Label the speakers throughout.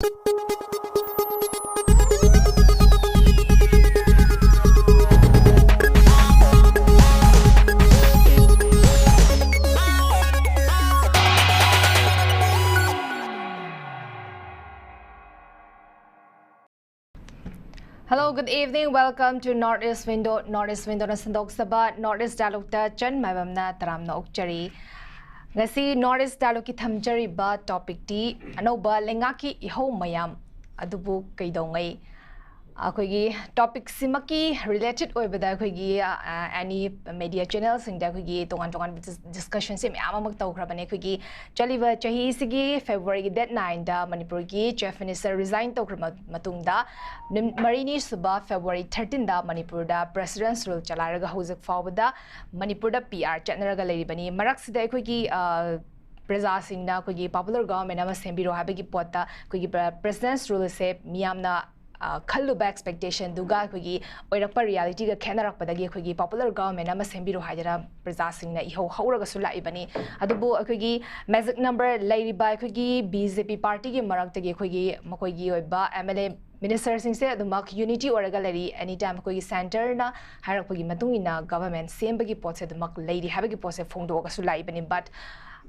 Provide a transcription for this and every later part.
Speaker 1: Hello, good evening. Welcome to Northeast Window. Northeast Window na sandok saba Northeast Dialogue ta chan MAIBAM na taram na ukchari. Ngasi Northeast Dialogue ki thamjari ba topic ti Anouba Leingak ki Ehou Mayam Adubu Keidoungei. Akoigi topic simaki related oibada akoigi any media channels in da akoigi tongan discussion sim ama mag tawkrabane akoigi chaliba chahi sigi February date 9 da Manipur ki chief minister resign tawkra matungda marini suba February 13 da Manipur da president's rule chalaraga hojik fawda Manipur da PR chatnaraga leibani marak sida akoigi Praja singna akoigi popular government ama sembiro habagi potta akoigi president's rule se miyamna Kalluba expectation duga akoigi oirakpa reality ga khenarakpadagi akoigi popular government ama sembiro hajara praja singna ihau hauraga sula ibani adubu akoigi magic number lairiba akoigi BJP party gi maraktagi akoigi makoigi oiba MLA minister sing se adumak unity oraga leri anytime akoigi center na harakpagi matungina government sembagi potse adumak lairi habagi potse phongdoga sula ibani but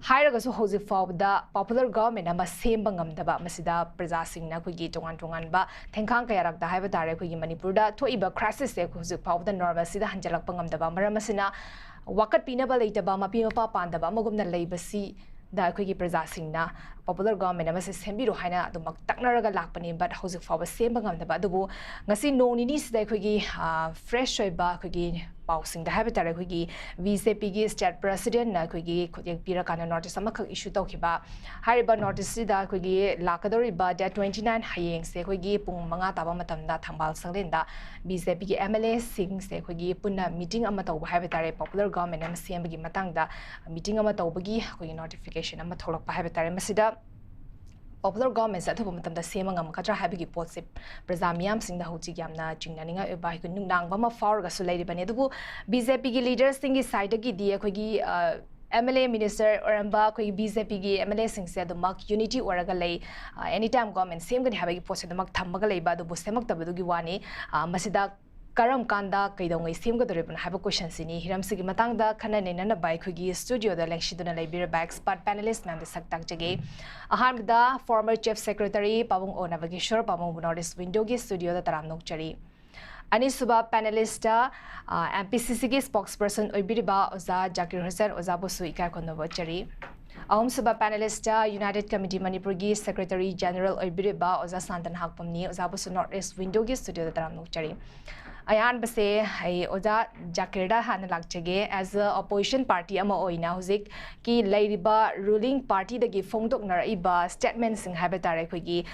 Speaker 1: Hairagasu hoji fawda popular government ama semba ngamdaba masida praja singna akoigi tongan ba thengkhang kayarak da haiba tare akoigi Manipur da thoiba crisis se hoji fawda normal sida hanjalakpa ngamdaba maramasina wakat pinaba leitaba mapi mapa pandaba magumna leibasi da akoigi praja singna popular government ama se sembiro haina adumak taknaraga lakpani but hoji fawba semba ngamdaba adubu ngasi nonini sida akoigi fresh oiba akoigi Pausing the habitat akoigi VCP gi state president na akoigi khojek pirakana notice amakak issue tawkhiba hariba notice sida akoigi lakadori ba date 29 hayeng se akoigi pung manga taba matamda thambal sanglenda BJP gi MLA sing se akoigi punna meeting ama tawba habitat popular government am CM gi matangda meeting ama tawbagi akoigi notification ama tholakpa habitat masida popular government sa thuba matamda sema ngam katra habigi potse praja miyam singda hoji gyamna chingnaninga ebai ku nungnang bama faurga sulai bani adubu BJP gi leaders singi side gi di akogi MLA minister oramba akogi BJP gi MLA sing se adumak unity oraga lei anytime government same gani habigi potse adumak thammaga leiba adubu semak tabudu gi wani masida Karam Kanda Keidoungei Simgadoribun have a question sini Hiram Sigi Matangda Kanana by Kugi studio the Lengshiduna Libira by expert panelist member Saktak Jage. Ahamda former chief secretary Pavung O NABAKISHORE Pavung Northeast Window studio the Taram Nokchari. Anisuba panelist MPCC spokesperson Oibiriba Oza Zakir Hussain Ozabu Suika Konovochari. Ahom suba panelist United Committee Manipur Secretary General Oibiriba Oza Santan Nahakpam ni Ozabu Northeast Window studio the Taram Nokchari. Ayan base ay oda Zakirda han lagchage as a opposition party ama oina huzik ki lairiba ruling party dagi phongdok naraiba statement sing habatare khogi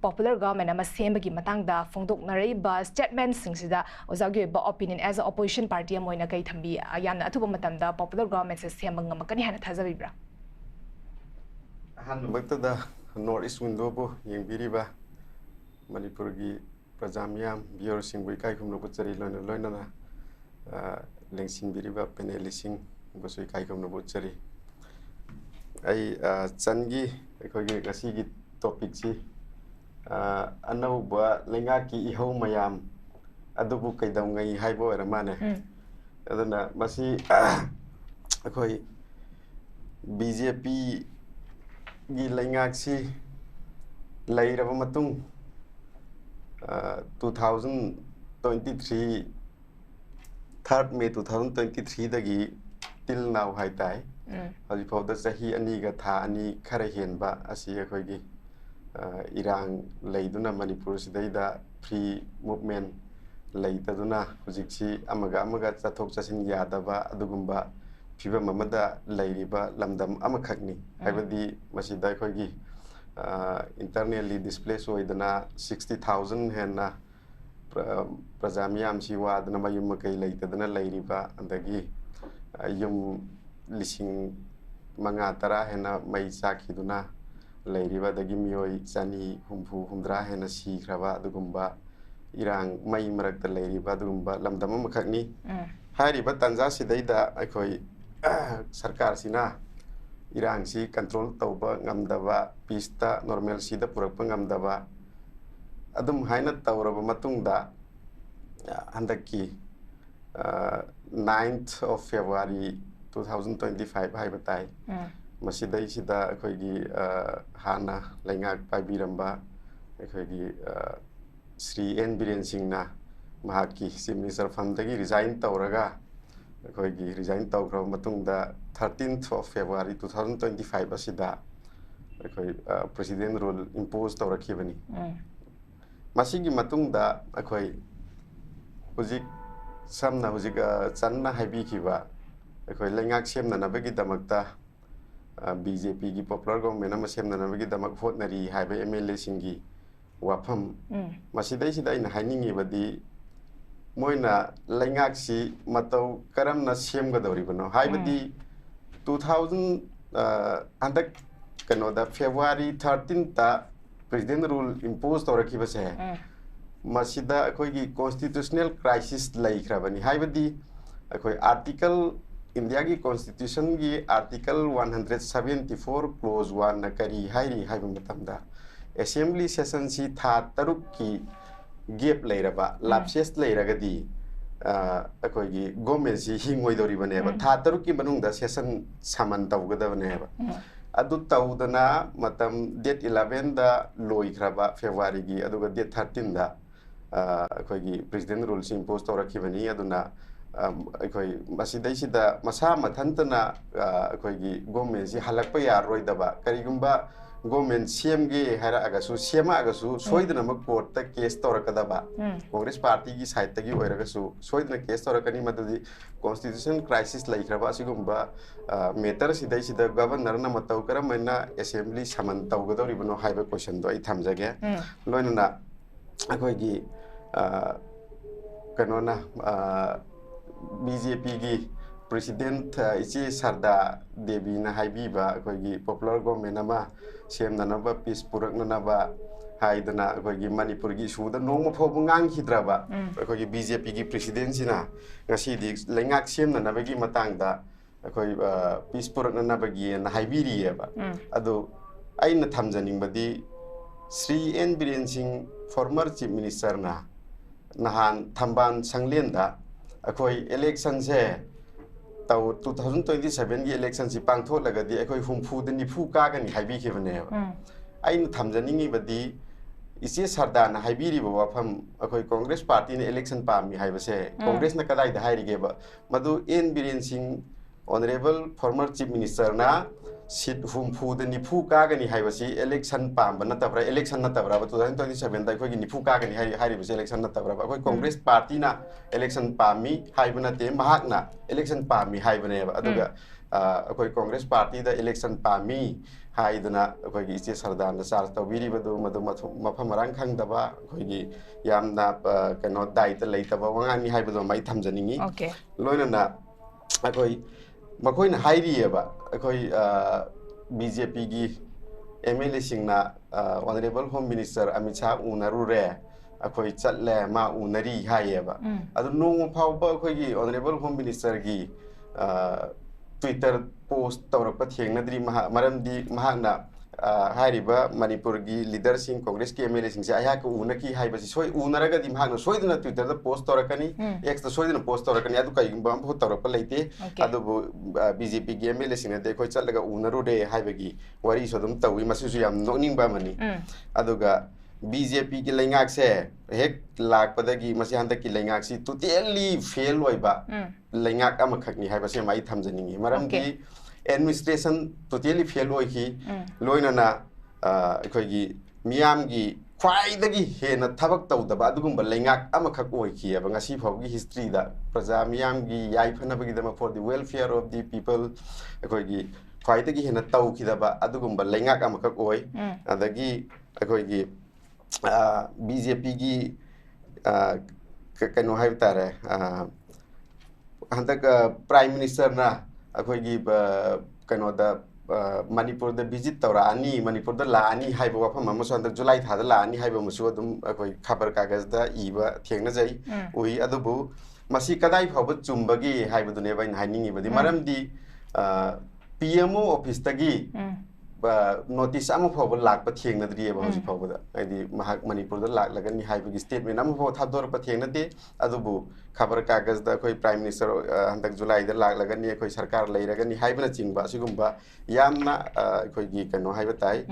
Speaker 1: popular government ama sembagi matangda phongdok naraiba statement sing sida ozagi ba opinion as a opposition party ama oina kai thambi ayan athuba matamda popular government se sembang makani hana thajabibra
Speaker 2: han bakta Northeast Window bo yengbiriba Manipur gi Prajamiyam Bior Singway Kai Kumnobutari Loina Lengsing Biriba Panelisting Bosui Kai Kumnobutari. I Sangi Kasigi topic si Anouba Leingak Ehou Mayam Adubu Keidoungei Haibo Ramane. Adana Masi Akoi BJP Gi Leingak si Lairava Matung 2023 3rd May 2023 dagi till now hai tai haji phawda sahi ani ga tha ani khara henba asi akoigi irang leiduna Manipur sidaida free movement leitaduna hujiksi amaga chathok chasin yadaba adugumba phiba mamada leiriba lamdam amakhakni haibadi masida akoigi internally displaced oidana 60,000 henna Prajamiyam siwa dana mayum kai leitadana leiriba andagi yum lising manga tara henna mai sakhiduna leiriba dagi mioi chani humfu humdra henna sikraba adugumba irang mai marakta leiriba adugumba lamdam amakhakni hairiba tanja sidaida akoi sarkar sina irangsi control tauba ngamdaba pista normal sida purakpa ngamdaba adum haina tauraba matungda handaki 9th of February 2025 haibatai masidai sida akoigi hana laingak paibiramba akoigi Sri N Biren Singna mahaki Chief Minister famdagi resign tauraga akoigi resign taugra matungda 13th of February 2025 asida akoi president rule impose taurakibani masigi matungda akoi hujik samna hujik channa haibi kiba akoi laingak semna nabagi damakta BJP gi popular government ama semna nabagi damak hotnari haiba MLA singi wafam masidai sida ina hainingi badi moina laingak si matau karamna semgadori bano haibadi 2000 andak kanoda February 13 ta president rule impose tawraki base masida akoigi constitutional crisis laikhrabani haibadi akoi article India ki constitution ki article 174 clause 1 na kari hairi haiba matamda assembly session si tha taruk ki gap lairaba lapses lairagadi akoigi government si hingoi dori baneba tha taruk ki manungda session saman tawgadabane ba adu tawdana matam date 11 da loikraba February gi aduga date 13 da akoigi president rule si impose tawrakibani aduna akoi masidai sida masa mathantana akoigi government si halakpa yaroidaba karigumba government CMG haira agasu CMA agasu soidna ma court ta case torakadaba Congress party gi side ta gi oiragasu soidna case torakani madadi constitution crisis laikraba asigumba matter sidai sida governor na matau karamena assembly saman tawgadori bano haiba question do ai thamjage loinana akoigi kanona BJP gi president ichi sarda devi na haibiba akoigi popular government ama semna naba peace purakna naba haidana akoigi manipur gi suda nongma phobu ngang hidraba akoigi BJP gi president sina ngasi di laingak semna naba gi matangda akoi peace purakna naba gi na haibiri eba ado aina thamjaning badi Sri N Biren Singh former chief minister na nahan thamban sanglenda akoi election se tau 2027 gi election si pangtho lagadi akoi humfu de nifu ka gani haibi khibane ain thamjaningi badi isi sardana haibiri ba wafam akoi congress party ne election pami haibase congress na kadai da hairige ba madu N Biren Singh honorable former chief minister na sit humfu de nifu ka gani haibasi election pam bana tabra election na tabra 2027 da akoi nifu ka gani hairi base election na tabra akoi congress party na election pami haibana te mahakna election pami haibane ba aduga akoi congress party da election pami haidana akoi gi iste sardan da charge tawiri badu madu mafam rang khang daba akoi gi yamna kano dai ta leitaba wangani haibadu mai thamjaningi loina na akoi makoina hairi ba akoi BJP gi MLA singna honorable home minister Amit Shah unarure akoi chatle ma unari hayeba adu nong phawba akoi gi honorable home minister gi Twitter post tawrakpa thengnadri maramdi mahakna hairiba manipur gi leader sing congress ki MLA sing se aya ko unaki haibasi soi unaraga di mahakna soidna Twitter da post tawrakani x da soidna post tawrakani adu kai bam pho tawrakpa leite adu BJP gi MLA sing de khoi chatlaga unaru de haibagi wari sodum tawi masisu yam noning ba mani aduga BJP ki laingak se hek lak padagi masi handak ki laingak si totally fail oiba laingak ama khakni haibase mai thamjaningi maramdi administration totally fail oiki loina na akoigi miyam gi khwaidagi hena thabak tawdaba adugumba laingak ama khak oiki aba ngasi phawgi history da praja miyam gi yai phanabagi dama for the welfare of the people akoigi khwaidagi hena tawkidaba adugumba laingak ama khak oi adagi akoigi BJP gi kano haibtare handak prime minister na akoigi kano da manipur da visit tawra ani manipur da la ani haiba wafam amaso handak July tha da la ani haiba musu adum akoi khabar kagaz da iba thengna jai ui adubu masi kadai phawba chumbagi haiba dune bain hainingi badi maramdi PMO office tagi notice amu phaw lak pa theng na dri ba hosi phaw da ai mahak manipur da lak lagan ni hai bi statement amu phaw thador pa theng na te adubu khabar kagaz da koi prime minister handak july da lak lagan ni koi sarkar lei ragan ni hai bana chingba sigumba yamna koi gi kano hai batai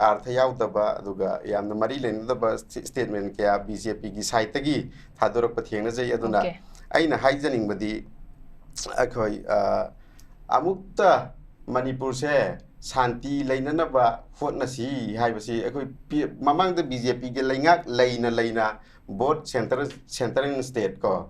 Speaker 2: artha yaw da ba aduga yamna mari len da ba statement kya BJP gi site tagi thador pa theng na jai aduna aina hai janing badi koi amukta manipur se Santi lainana ba hot na si hai ba si akoi mamang da BJP ge laingak laina both centering state ko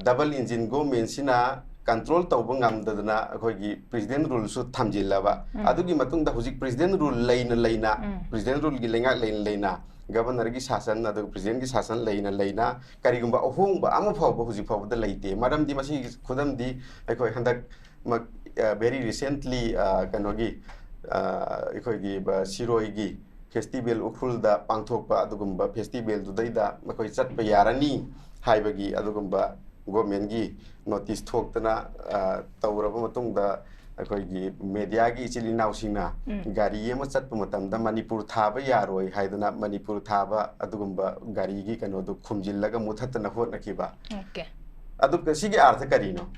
Speaker 2: double engine government sina control tawba ngam dadana akoi gi president rule su thamjilla ba adugi matung da hujik president rule laina president rule gi laingak laina governor gi sasan adu president gi sasan laina karigumba ohong ba amu phaw ba hujik phaw da laite madam di masi khudam di akoi handak very recently kanogi ekhoi siroi gi festival ukhul da pangthok pa adugumba festival du daida makoi chat pa yarani haibagi adugumba government gi notice thoktana tawraba matung da ekhoi gi media gi chili naw singna gari yema chat pa matam da manipur thaba yaroi haidana manipur thaba adugumba gari gi kano du khumjillaga muthatna hot nakiba okay aduk sigi artha karino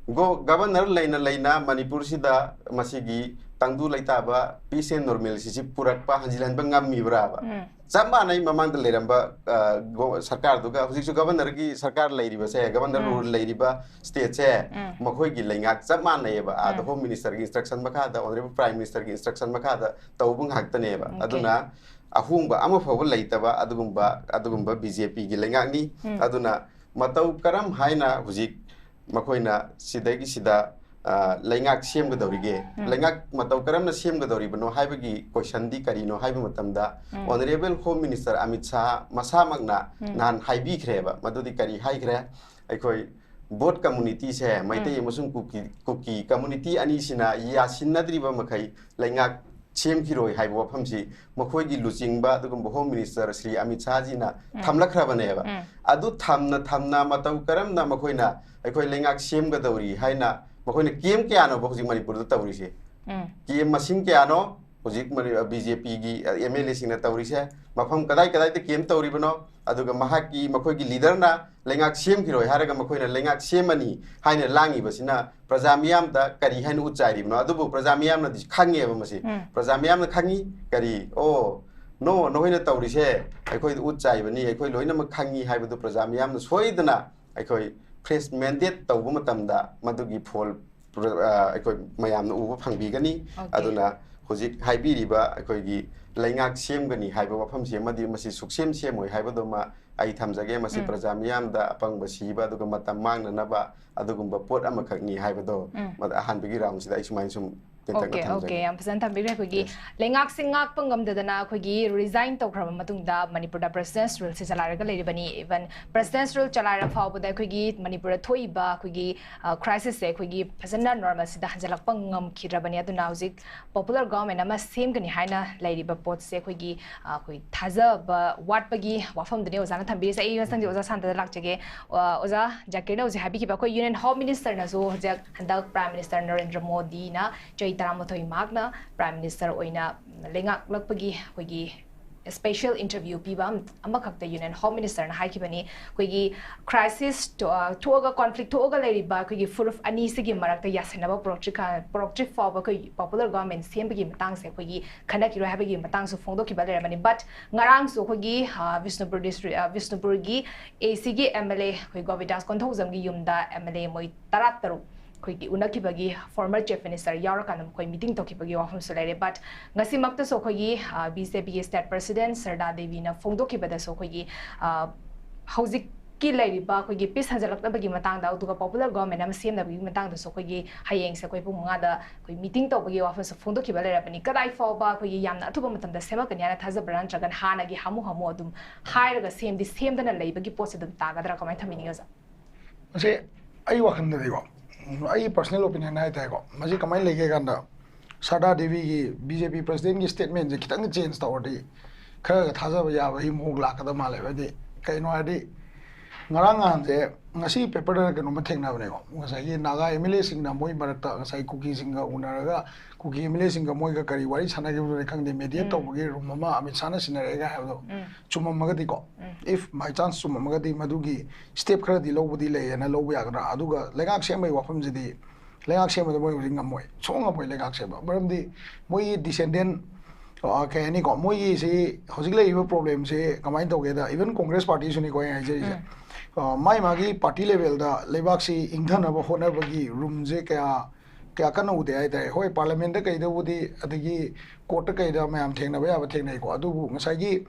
Speaker 2: governor laina manipur sida masigi tangdu laitaba peace and normalcy purakpa hanjilan ba ngammi braba chama nai mamang da leramba sarkar duga hujik governor gi sarkar leiriba se governor rule leiriba state se makhoi gi laingak chama nai ba the home minister gi instruction makha da honorable prime minister gi instruction makha da tawbung haktane ba aduna ahungba ama fawa leitaba adugumba BJP gi laingak ni aduna matau karam haina hujik makoina sidagi sida laingak sem gadorige laingak matau karamna sem gadoribano haibagi question di karino haiba matamda honorable home minister Amit Shah masamagna nan haibi khreba madudi kari hai khre aikoi both community se maite emusung kuki community ani sina ya sinnadriba makai laingak sem khiroi haiba wafamsi makhoi gi luchingba dugum home minister Sri Amit Shah ji na thamlakhrabaneba adu thamna matau karamna makoina aikoi laingak sem gadori haina makoina kem kyano bokji manipur da tawri se kem masing kyano hojik BJP gi MLA singna tawri se mafam kadai te kem tawri bano aduga mahaki makoi gi leader na laingak sem khiroi haraga makoina laingak semani haina langi basina prajamiyam da kari haina uchari bano adubu prajamiyam na khange ba masi prajamiyam na khangi kari no hoina tawri se aikoi uchai bani aikoi loina ma khangi haibadu prajamiyam na soidana aikoi fresh mandate tawbu matamda madugi phol aikoi mayam na uba phangbigani aduna hojik haibiriba aikoi gi laingak semgani haiba wafam se madi masi suksem semoi haibado ma ai thamjage masi prajamiyam da apang basiba aduga matam mangna naba adugumba pot amakhakni haibado mad ahan bigi round sida ismain sum
Speaker 1: Okay, am pasan tambire khogi lengak singak pangam dadana khogi resign tokraba matungda manipur da presidential rule se chalara ga leibani even presidential rule chalara fawbada khogi manipur thoiba khogi crisis se khogi pasana normal sida hanjalak pangam khirabani aduna hojik popular government ama same gani haina leiriba pot se khogi khoi thaja ba watpagi wafam dane ozana thambire se ai sang oza santa lakjage oza Zakir na ozi habi ki ba khoi union home minister na zo hojak handak prime minister Narendra Modi na Taramothoi Magna Prime Minister oina lengak lakpagi khogi special interview piba amakakta union home minister na haikibani khogi crisis toga conflict toga leriba khogi furuf ani sigi marakta yasenaba project for khoi popular government sembagi matang se khogi khanaki ro habagi matang su phongdo ki balerabani but ngarang so khogi Vishnupur district Vishnupur gi AC gi MLA khoi Govidas Konthojam gi yumda MLA moi 13 khoigi unakibagi former chief minister yaurakanam khoi meeting tokibagi wafam sulare but ngasimakta so khoigi BJP state president Sarda Devi na phongdokibada so khoigi hauzik ki leriba khoigi peace hajalaktabagi matang da utuga popular government am CM nabagi matang da so khoigi hayeng se khoi pung nga da khoi meeting tokibagi wafam so phongdokibala lerapani kadai fawba khoigi yamna athuba matam da semakani ana thajabran tragan hanagi hamu adum hairaga same di same dana leibagi post dum tagadra kamai thamini gaza
Speaker 3: ase ai wakhan da dego I personal opinion hai tha ko maji kamai lege ganda Sarda Devi gi BJP president gi statement je kitang change ta odi kha thaja ba ya ba hi mog la ka da male ba de kai no adi ngarang anje ngasi paper da kanu matheng na bane ko ngasai naga MLA sing na moi marakta ngasai kuki sing ga unaraga kuki MLA sing ga moi ga kari wari sana ge bune khangde media to ge room ma amit sana sinare ga hado chuma magadi ko if by chance chuma magadi madugi step khara di lobudi le na lobu ya ga aduga legak semai wafam jidi legak semai da moi ring amoi chonga moi legak seba baramdi moi descendant okay ani ko moi si hojik le iba problem se kamai to ge da even congress party suni ko ai je mai magi party level da lebak si ingdhana ba hona bagi room je kya kya kana ude ai dai hoi parliament da kai da budi adigi court kai da mayam thengna ba ya ba thengnai ko adu ngasai gi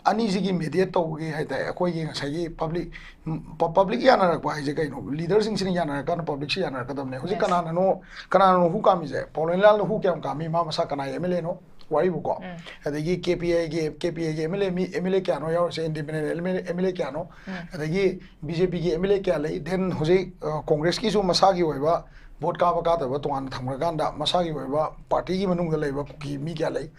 Speaker 3: ani ji gi mediate to gi hai dai akoi gi ngasai gi public ya na rakwa ai je kai no leader sing sin ya na ka public si ya na ka dam ne hoji kana no hu ka mi je polonlal no hu kyam ka mi ma masa kana MLA no wari bu ko adagi KPI ge MLA kya no ya se independent MLA kya no adagi BJP ge MLA kya lai then hoje congress ki su masa gi hoiba vote ka ba ka da to an thamra ganda masa gi hoiba party gi manung da leiba ki mi kya lai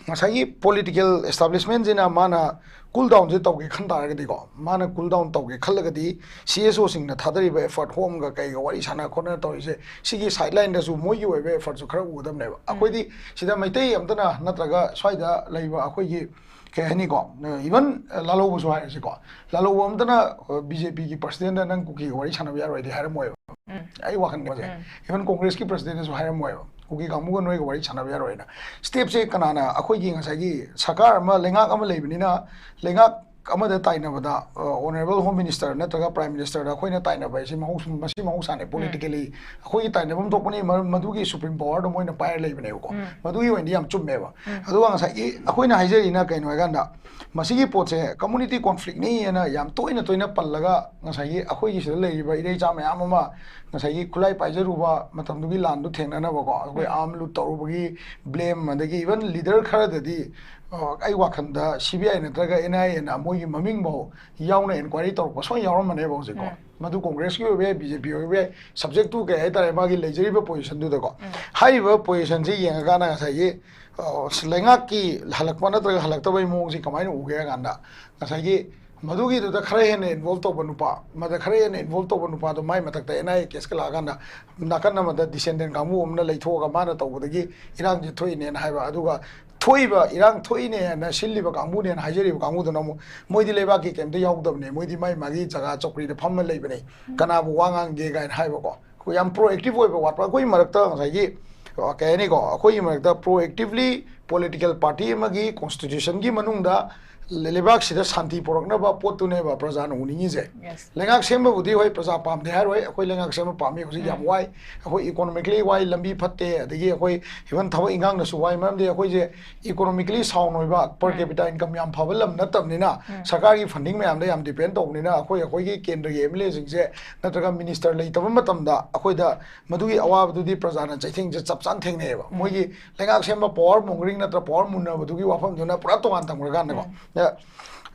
Speaker 3: masa gi political establishment jina mana cool down je tawge khan tar ga di ko mana cool down tawge khal ga di CSO sing na thadari ba effort home ga kai ga wari sana khona to ise sigi sideline da su moi gi hoiba effort su khara udam ne ba akoi di sida maitai amtana natraga swaida leiba akoi gi kehani ko even lalo bu so hai se ko lalo bu amtana BJP ki president nang kuki wari sana ba roi di har moi ai wa khan ko even congress ki president so har moi kuki kamu ga noi ga wari sana ba roi na step se kanana akoi gi ngasai gi sakar ma lengak ama leibini na lengak amada taina bada honorable home minister natraga prime minister da khoina taina bai si mahu sane politically khoi taina bam tokpani madugi supreme power do moina pair leibne ko madugi wendi yam chumme ba adu ang sa khoina haijeri na kaino ganda masigi poche community conflict ni na yam toina pallaga ngasai akhoi gi sida leiba irei cha mayam ama ngasai khulai paijaru ba matam dugi landu thengna na ba ko akhoi am lu toru bagi blame adagi even leader khara dadi ai wakhanda CBI natraga NIA na mogi maming bo yauna inquiry tor ko so yawram mane bo ko madu congress ki be BJP be subject to ke ai tare magi lejeri be position du ko hai ba position ji yang ga na sa ye lenga ki halakpa natraga halakta bai mo ji kamai u ge ga na sa ye madu gi da khare hen involve to banupa mada khare hen involve to banupa do mai matak ta NIA case ka la ga na nakan na mada descendant kamu omna leitho ga mana to gi irang ji thoi ne na hai ba aduga thoiba irang thoine na silliba kamu ne hajeri kamu do no moidi leba ki kemte yaudab ne moidi mai magi jaga chokri de pham leiba ne kana bu wangang ge ga hai ba ko yam proactive oi ba wat ko marakta ngai gi ka ni ko ko marakta proactively political party magi constitution gi manung da lebak sida shanti porokna ba potune ba praja no uningi je lengak semba budi hoi praja pam de har hoi akoi lengak semba pami hosi yam wai akoi economically wai lambi phatte adigi akoi even thawa ingang na su wai mam de akoi je economically sound hoi ba per capita income yam phabalam natam ni na sarkar gi funding mayam da yam depend to ni na akoi gi kendra gi MLA sing je natraga minister lei tab matam da akoi da madugi awa du di praja na chaithing je chapchan theng ne ba moi gi lengak semba power mongring natra power munna madugi wafam duna pura to an tang ga na ko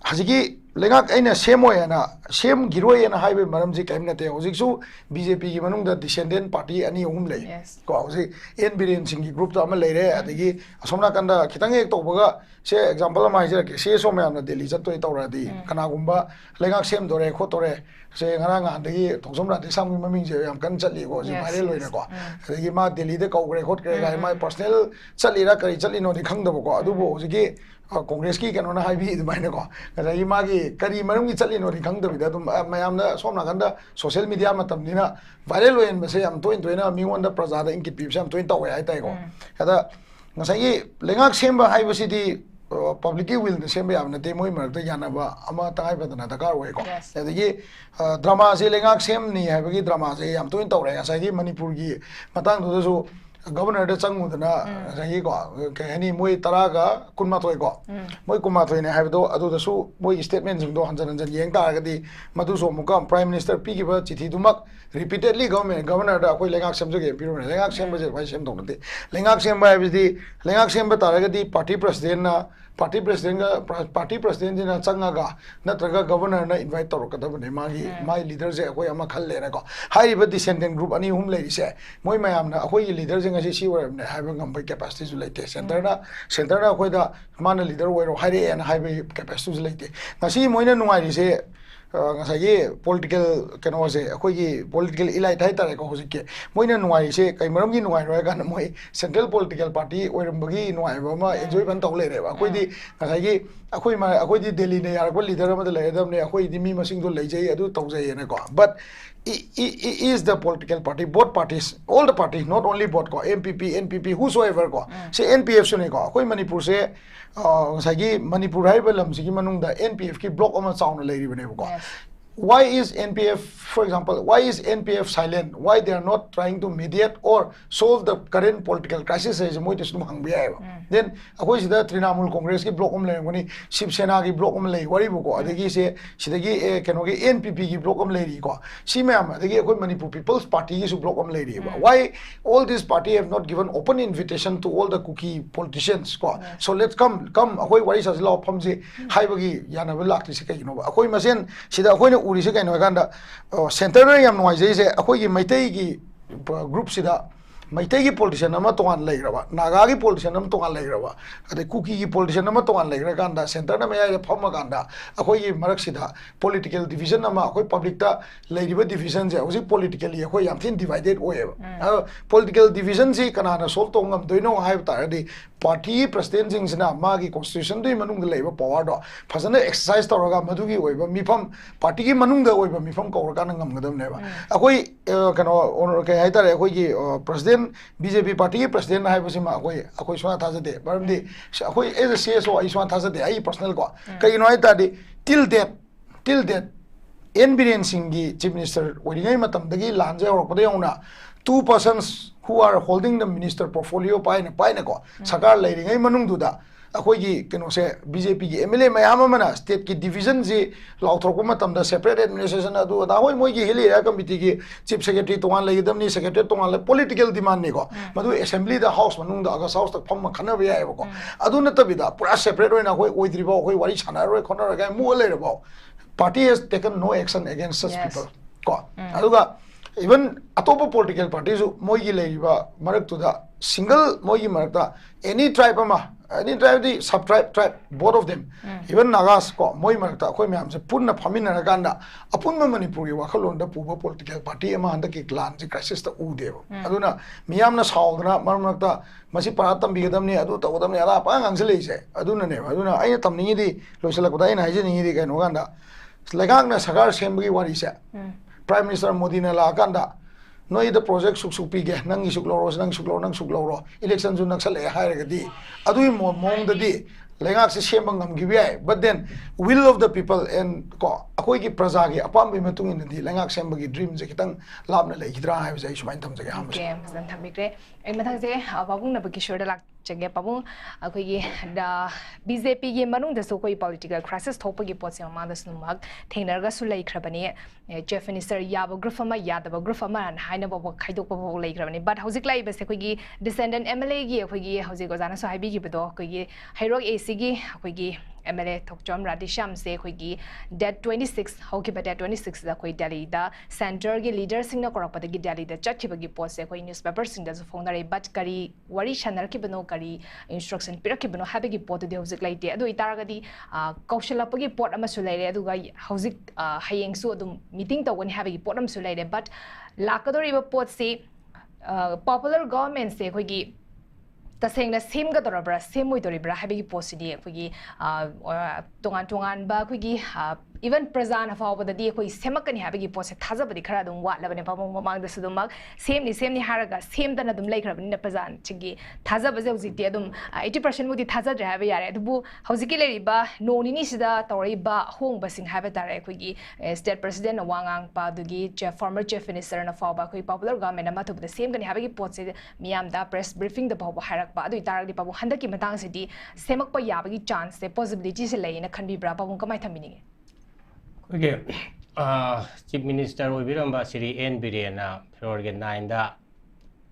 Speaker 3: Hajiki lengak aina semoy na sem giroi na highway maramji kaimna te hojiksu BJP gi manung da descendant party ani umum lei ko hoji en biren sing gi group ta ama leire adigi asomna kanda khitang ek to baga se example ma hijra ke se so mayam na Delhi chat toi tawra di kana gumba lengak sem dore kho tore se ngarang adigi thongsom ra de samgi maming je yam kan chali ko ji viral loina ko adigi ma Delhi de ko gre khot kre ga ma personal chali ra kari chali no di khang da ko adu bo hojiki Congress ki kano na haibi du mai ko kada i magi kari marum gi chali no ri khang da bi da dum mayam na som na ganda social media matam ni na viral loin me se am toin toina mi won da praja da inkit pi sam toin taw ai tai ko kada ngasai lengak semba haibi si di public will the semba am na te moi mar ta yana ba ama tai ba na da kar we ko adigi drama se lengak sem ni haibi gi drama se am toin taw re ngasai gi manipur gi matang du so Governor de changudana rahi ko kehani moi taraga kunmathoi ko moi kunmathoi ne habdo adu da su moi statement jing do hanjan yeng ta ga di madu so muka prime minister pi gi ba chithi dumak repeatedly governor da koi lengak sem jage piro lengak sem je vai sem dong de lengak sem ba bi lengak sem ba taraga di party president na party president na changa ga natraga governor na invite tor ka da ne mai leader je koi ama khal le na ko hai ba descendant group ani hum le se moi mayam na koi leader ngasi si wara ne haiba ngam capacity zu leite center na khoi da mana leader wero haire and haiba capacity zu leite ngasi moina nungai ri se political kano se akoi political elite hai tare ko hojike moina nuai se kai maram gi nuai roi kan moi central political party oirambagi nuai ba ma enjoy ban tau le re ba akoi di ngasai akoi di delhi ne yar ko leader ma le dam ne akoi di mi masing do lei jai adu tau jai ne ko but is the political party both parties all the parties not only both ko npp whosoever ko se npf sune ko akoi manipur se sagi manipur hai ba lam sigi manung da npf ki block ama chauna lei ri bane ko why is npf for example why is npf silent why they are not trying to mediate or solve the current political crisis as moi to sum hang bia then akoi sida Trinamool Congress ki block lei ngoni Shiv Sena ki block lei wari bu ko adagi se sidagi keno ki npp ki block lei ri ko si me am adagi akoi Manipur People's Party ki su block lei ri why all this party have not given open invitation to all the cookie politicians ko so let's come akoi wari sa law phamje haibagi yana ba lakti se kai no ba akoi masen sida akoi uri se kai no ganda center re yam noi jai se akoi gi maitai gi group sida maitai gi politician ama tongan lai raba naga gi politician ama tongan lai raba ade cookie gi politician ama tongan lai ra ganda center na maya phama ganda akoi gi marak sida political division ama akoi public ta lai riba division je hoji politically akoi yam thin divided oye political division si kana na solve tongam doino hai ta de party president sing sina magi constitution dui manung leiba power do phasana exercise tawraga madugi oiba mifam party gi manung da oiba mifam kawra kana ngam gadam neba akoi kano kai hai tare akoi gi president bjp party gi president hai basima akoi swa thajade baramdi akoi as a cso ai swa thajade ai personal ko kai no hai tadi till that biren singi chief minister oringai matam dagi lanje orokpada yona 2 persons who are holding the minister portfolio paina ko sakar leiringai manung duda akoi gi keno se bjp gi mla mayam mana state ki division ji lauthroku matam da separate administration adu da hoi moi gi heli ra committee gi chief secretary tongan leidam ni secretary tongan le political demand ni ko madu assembly da house manung da agas house tak pham khana ba ya ko adu na tabida pura separate oina hoi oidri ba hoi wari chana roi khona ga mu le ba party has taken no action against such people ko aduga even atopa political parties moi gi leiba marak tu da single moi gi marak da any tribe the sub tribe both of them even nagas ko moi marak ta khoi myam se punna phamina ra ganda apunma manipur gi wakhalon da puba political party ama handa ki clan ji crisis ta u debo aduna miyam na saudna marak ta masi paratam bi gadam ni adu ta gadam ni ala pa ngang se lei se aduna ne aduna ai tamni di loisala ko dai na haje ni di kai no ganda legang na sagar sembi wari se Prime Minister Modi na la kanda no ida project suk pige nang isukloro nang sukloro election ju naksal e haire di adui mong da di lengak se shembang ngam gi bai but then will of the people and ko akoi gi praja gi apam bi matung in di lengak sembang gi dream je kitang labna le hidra hai jai sumain tham je ham
Speaker 1: okay zan thamikre ai mathang je babung nabakishore da lak chenge babung akoi gi da bjp gi manung da so koi political crisis thopa gi pot se ma da snu mak thengnar ga su lai khrabani chief minister yaba group ama yadaba group ama haina ba khaidok ba lai khrabani but hojik lai ba se koi gi descendant mla gi akoi gi hojik go jana so haibi gi bedo koi gi hairok ac gi akoi gi MLA Thokchom Radisham se khoi date 26 hoki ba date 26 da khoi Delhi da center gi leader sing na korap da gi Delhi da chachiba gi post se khoi newspaper sing da phone na but kari wari shanar ki bano kari instruction pirak ki bano habe gi pot de hojik lai te adu itara ga di kaushala pa gi pot ama su lai re adu ga hojik hayeng su adum meeting ta woni habe gi pot am su lai re but lakadori ba pot se popular government se khoi gi taseng na sim ga dorabra sim moi doribra habigi posidi khoi tongan ba khoi even Prazan hawa da di khoi semakani habigi pose thaja badi khara dum wa labane pa mamang da sudum mak same ni haraga same da na dum lai khrabani na Prazan chigi thaja baje uji ti adum 80% mudi thaja dra haba yare adubu hauji le riba no ni sida tori ba hong ba sing haba tare khoi gi state president na wangang pa dugi former chief minister na fa ba khoi popular government na mathu da same gani habigi pose miyam da press briefing da ba harak ba adu tar di pa bu handa ki matang sidi semak pa yabagi chance se possibility se lai na khanbi bra pa bu kamai thamini
Speaker 4: Okay, Chief Minister Obiramba Siri N. Birena, Florida 9 da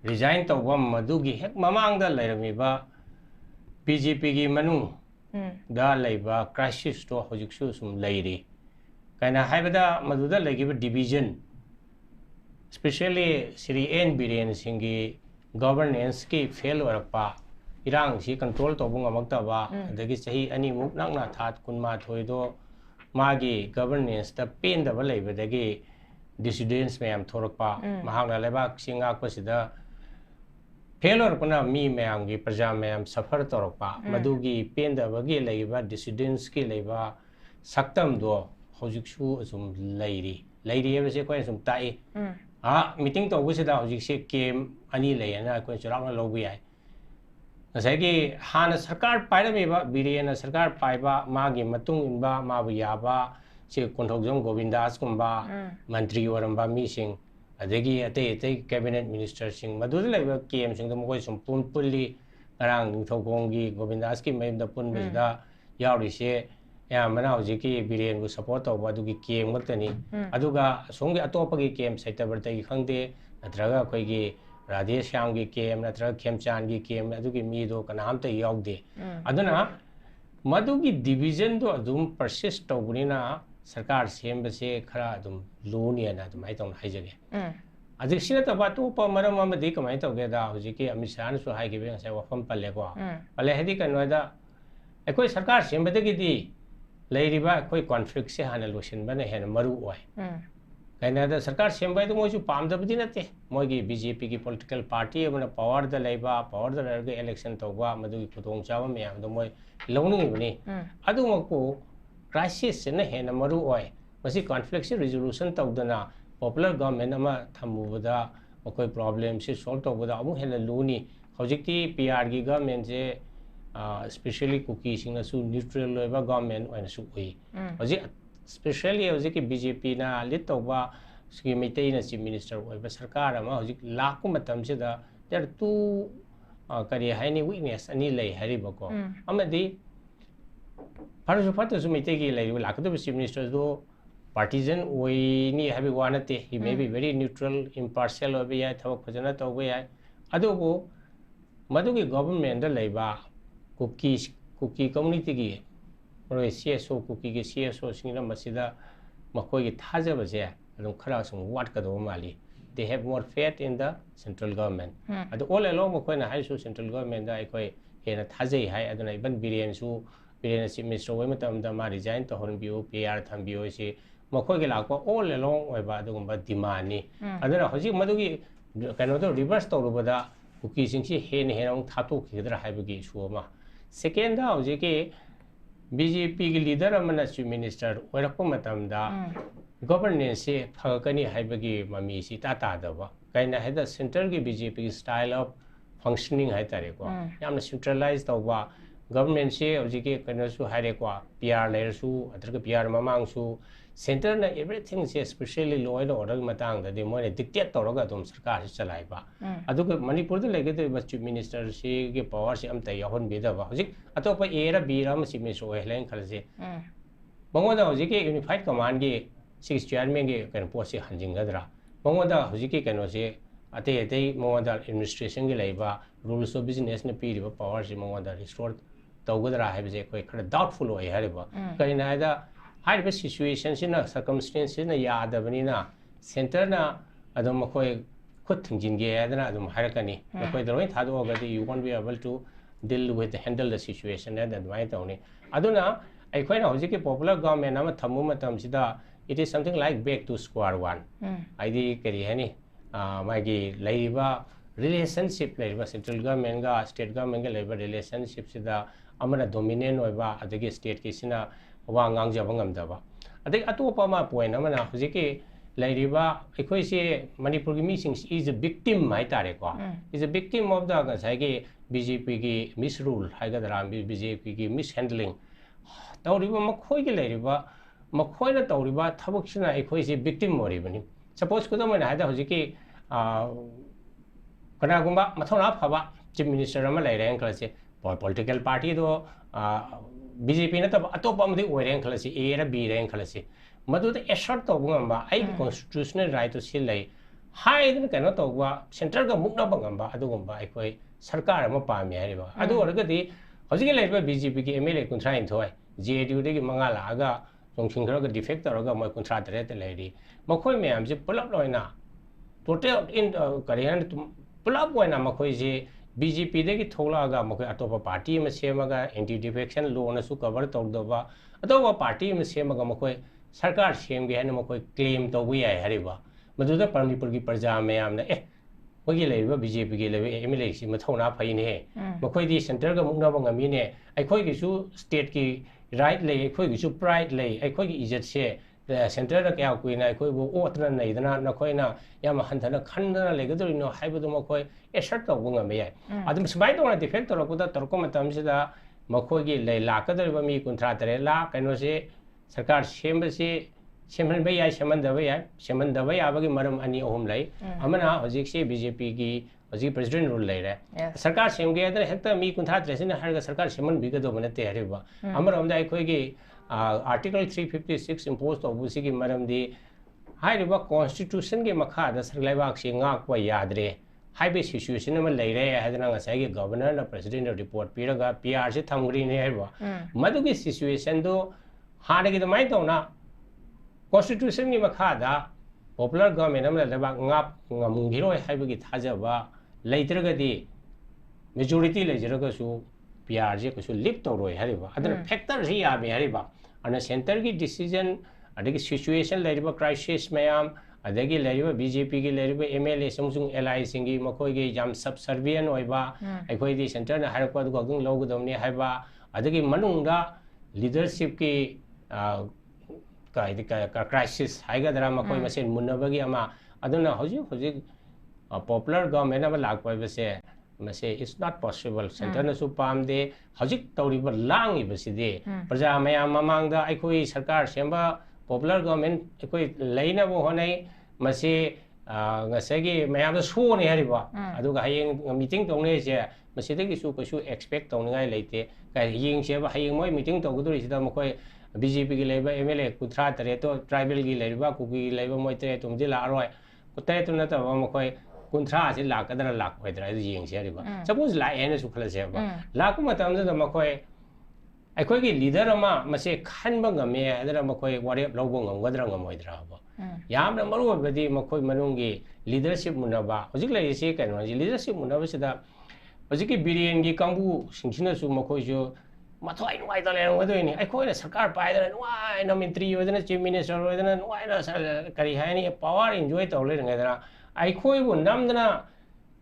Speaker 4: resign to one Madugi Hek Mamang da Lairamiba BJP gi Manu da Laiba crisis to Hojiksu some lady. Kana Habada Maduda Lagiba division, especially Siri N. Biren Singi governance ki fail or pa Irang, she controlled Obunga Maktaba, the Gisahi any move Nanga Tat Kunma Toido. मागी governance ता pen दबा लेबदगी dissidence ma'am थोरकपा महांगना लेबाक सिंगाकपसिदा failure पना me ma'am की प्रजा ma'am सफर तौरपा मधुगी pen दबगी लेबा dissidence की लेबा सक्तम दो हौजिकसु असुम लेरी हेबसे कोइ असुम ताई मीटिंग तौबसिदा हौजिकसे केम अनि लेयना कोइ चुरावना लौबु याय नसाइगी हाना सरकार पाइरमेबा बिरेन सरकार पाइबा मागी मतुंग इनबा माबु याबा से कोंथोगजों गोविंदास कुंबा मंत्री ओरंबा मीसिंग अदगी अते अते कैबिनेट मिनिस्टर सिंग मधुद लेबा केम सिंग दमगोय सम pulley ngarang ningthogonggi govindas ki mayam da punbida yaurise ya mana hojiki biren gu support tawba dugi kem gaktani aduga songi atopagi kem saitabartai khangde natraga koigi radhe shyam gi kem natraga khemchan gi kem adugi mi do kanam ta yawde aduna madugi division do adum persist tawbunina sarkar sembase khara adum loni ana adum ai tong haijage अजिक सिना तबा तो प मरम अमदि कमाय तौगेदा हुजिकी अमिशान सु हाइगे बे से वफम पल्ले को पल्ले हेदी कनोदा एकोय सरकार सेमबदगिदी लेरिबा कोई कॉन्फ्लिक्ट से हाना लोशन बने हेन मरु ओय कनादा सरकार सेमबाय तो मोजु पामदबदि नते मोगी बीजेपी की पॉलिटिकल पार्टी अबना पावर द लेबा पावर द रगे इलेक्शन तौबा मदुगी खुदोंग चावा मयाम दो मोय लौनिबनि अदुमको क्राइसिस ने हेन मरु ओय मसी कॉन्फ्लिक्ट से रिजोल्यूशन तौदना पॉपुलर गवर्नमेंट अमा थमुबदा कोई प्रॉब्लम से सॉल्व तौबदा अमु हेन लूनी हौजिकती पीआर की गवर्नमेंट से स्पेशली कुकी सिंगसु न्यूट्रल लेबा गवर्नमेंट ओइनसु ओइ हौजिक स्पेशली हौजिकी बीजेपी ना लीड तौबा सकी मिटेन चीफ मिनिस्टर ओइबा सरकार अमा हौजिक लाकु मतम से दा देयर टू करी हाइनी वीकनेस अनि लै हरिबको अमदि फरसु फतसु मिटेगी लै लाकदो चीफ मिनिस्टर दो partisan oini habi wanate he may be very neutral impartial obi ya thawak khojana tawbe ya adugo madugi government da leiba cookie community gi roi CSO cookie gi CSO singna masida makoi gi thajaba je adum khara sum wat ka do mali they have more faith in the central government adu all along makoi na hai su central government da ekoi hena thajai hai aduna iban biren chief minister oi matam da ma resign to hon bio PR tham bio se मखोय के लाको all along ओइबा दुगुंबा demand नि अदरा हजि मदुगी कनो तो reverse तौरुबदा cookie सिंगसि हेन हेन थातो खिदरा हाइबगी सुमा second दा हजि के BJP की लीडर अमना चीफ मिनिस्टर ओरको मतमदा गवर्नेंस से फगकनी हाइबगी ममी सि ताता दबा काइना हेदा सेंटर की बीजेपी की स्टाइल ऑफ फंक्शनिंग हाइ तारे को यामना सेंट्रलाइज तौबा गवर्नमेंट से हजि के कनो हाइरे को पीआर लेरसु अदरक पीआर ममांगसु सेंटर ना एवरीथिंग से specially law and order Matang दा मोय डिक्टेट तौरगा तुम सरकार से चलाइबा अदुग मणिपुर द लेगे तो चीफ मिनिस्टर से के पावर से अमता याहन बेदबा हजिक अतोप ए रा बी रा चीफ मिनिस्टर ओहलेन खलसे मंगोदा हजिक के यूनिफाइड कमांड के सिक्स चेयरमैन के कन पोस्ट से हंजिंगदरा मंगोदा हजिक के कनो से अते अते मंगोदा एडमिनिस्ट्रेशन के लेबा रूल्स ऑफ बिजनेस ने पीरिबा पावर से मंगोदा रिस्टोर तौगदरा हाइबजे कोई खरा डाउटफुल ओय हरेबा कइना हाइदा हाइबे सिचुएशन सिना सर्कमस्टेंस सिना यादबनिना सेंटर ना अदम मखोय खुद थिंजिनगे यादना अदम हारकनी मखोय दरोय थादोगदि you won't be able to deal with handle the situation and advise तौनी अदुना अखोयना हौजिके पॉपुलर गवर्नमेंट अमा थमु मतम सिदा it is something like back to square one आईडी करी हनी मागी लैबा रिलेशनशिप लैबा सेंट्रल गवर्नमेंट गा स्टेट गवर्नमेंट गा लैबा रिलेशनशिप सिदा अमना डोमिनेंट ओइबा अदगी स्टेट के सिना वा ngangjaba ngamdaba adai atopa ma point amana hujiki lairiba ekhoi se manipur gi meeting is a victim mai tare ko is a victim of the gasai BJP ki misrule haigadara BJP ki mishandling tawriba makhoi gi lairiba makhoi na tawriba thabuk sina ekhoi se victim moribani suppose ko da mana haida hujiki kana gumba mathona phaba chief minister ama laireng klase political party do BJP ना तब अतोप अमदि ओरें खलसी ए रा B रें खलसी मदुद एशर्ट तौबंगबा आई constitutional right तो सिल लै हाइदन कनो तौबा centre का मुक्ना बंगबा अदुगुंबा अखोय सरकार अमा पामी हारिबा अदु ओरगदि हजिके लैबा BJP की MLA 39 थोय JDU देगी मंगा लागा जोंसिंग खरगा डिफेक्ट तौरगा मय 39 लैरि मखोय मयाम जे पुलप लोइना टोटल इन करियन pull-up ओइना मखोय J BJP dagi tholaga mokoi atopa party ma semaga anti defection law na su cover tawdaba atopa party ma semaga mokoi sarkar semge hana mokoi claim tawbi ai hariba maduda Manipur gi parja mayam na mogi leiba BJP gi leiba MLA si mathona phaine mokoi di center ga mukna bang ami ne aikoi gi su state ki right lei aikoi gi su pride lei aikoi gi ijat se center da kya kuina aikoi bo otna nei dana na koi na yam hanthana khandana legadori no haibu mokoi assert tawbu ngame yai adum smai dona defect torokuda torko matam sida mokoi gi lei lakadori mi kunthra tare la kaino se sarkar sembase seman bai ai seman da bai abagi maram ani ohum lai amana hojik se BJP gi hojik president rule lai re sarkar semge adra hekta mi kuntha tresina harga sarkar seman biga do banate hariba amara amda khoi gi article 356 imposed obusi gi maram di haiba constitution ge makha da sarlai bak se ngak pa yadre haibe situation ma lai re hadana ngasai gi governor na president report piraga PR se thamgri ne haiba madu gi situation do hana gi mai to na Constitution ni makada popular government amla leba ngap ngamung hiroi haibagi thajaba leitraga di majority lejraga su PR je ko su lip to roi hariba adana factor ri ya me hariba ana center gi decision adagi situation leriba crisis mayam adagi leriba BJP gi leriba MLA samsung LI singi makoi gi jam subservient oiba aikoi di center na harpa du gong logodomni haiba adagi manungda leadership ki crisis haiga drama koi masen munabagi ama aduna hoji popular government ama lakpa bese mase it's not possible center na su pamde hoji tawriba langi beside praja mayam mamangda aikoi sarkar semba popular government aikoi leina bo honai mase ngasagi mayam da su ne hariba aduga hayeng meeting tongne je mase de su ko su expect tongai leite ka yeng se ba hayeng moi meeting toguduri sida mokoi BJP ki leba MLA kuthra tare to tribal ki leba kuki leba moi tare tumdi la aroi kutai tu na ta ba mokoi kunthra se la kadana la koi dra yeng se riba suppose la ene su khala se ba la ku matam da mokoi aikoi ki leader ama mase khan ba ngame adara mokoi wari lobo ngamgadra ngamoi dra ba yam na maru badi mokoi manungi leadership munaba hojik lai se kan leadership munaba sida hojik ki biren gi kambu singchina su mokoi jo mathoi nuai ta le ngai ni aikoi na sarkar pai da nuai na ministry odana chief minister odana nuai na kari haini power enjoy to le ngai da aikoi bu namdana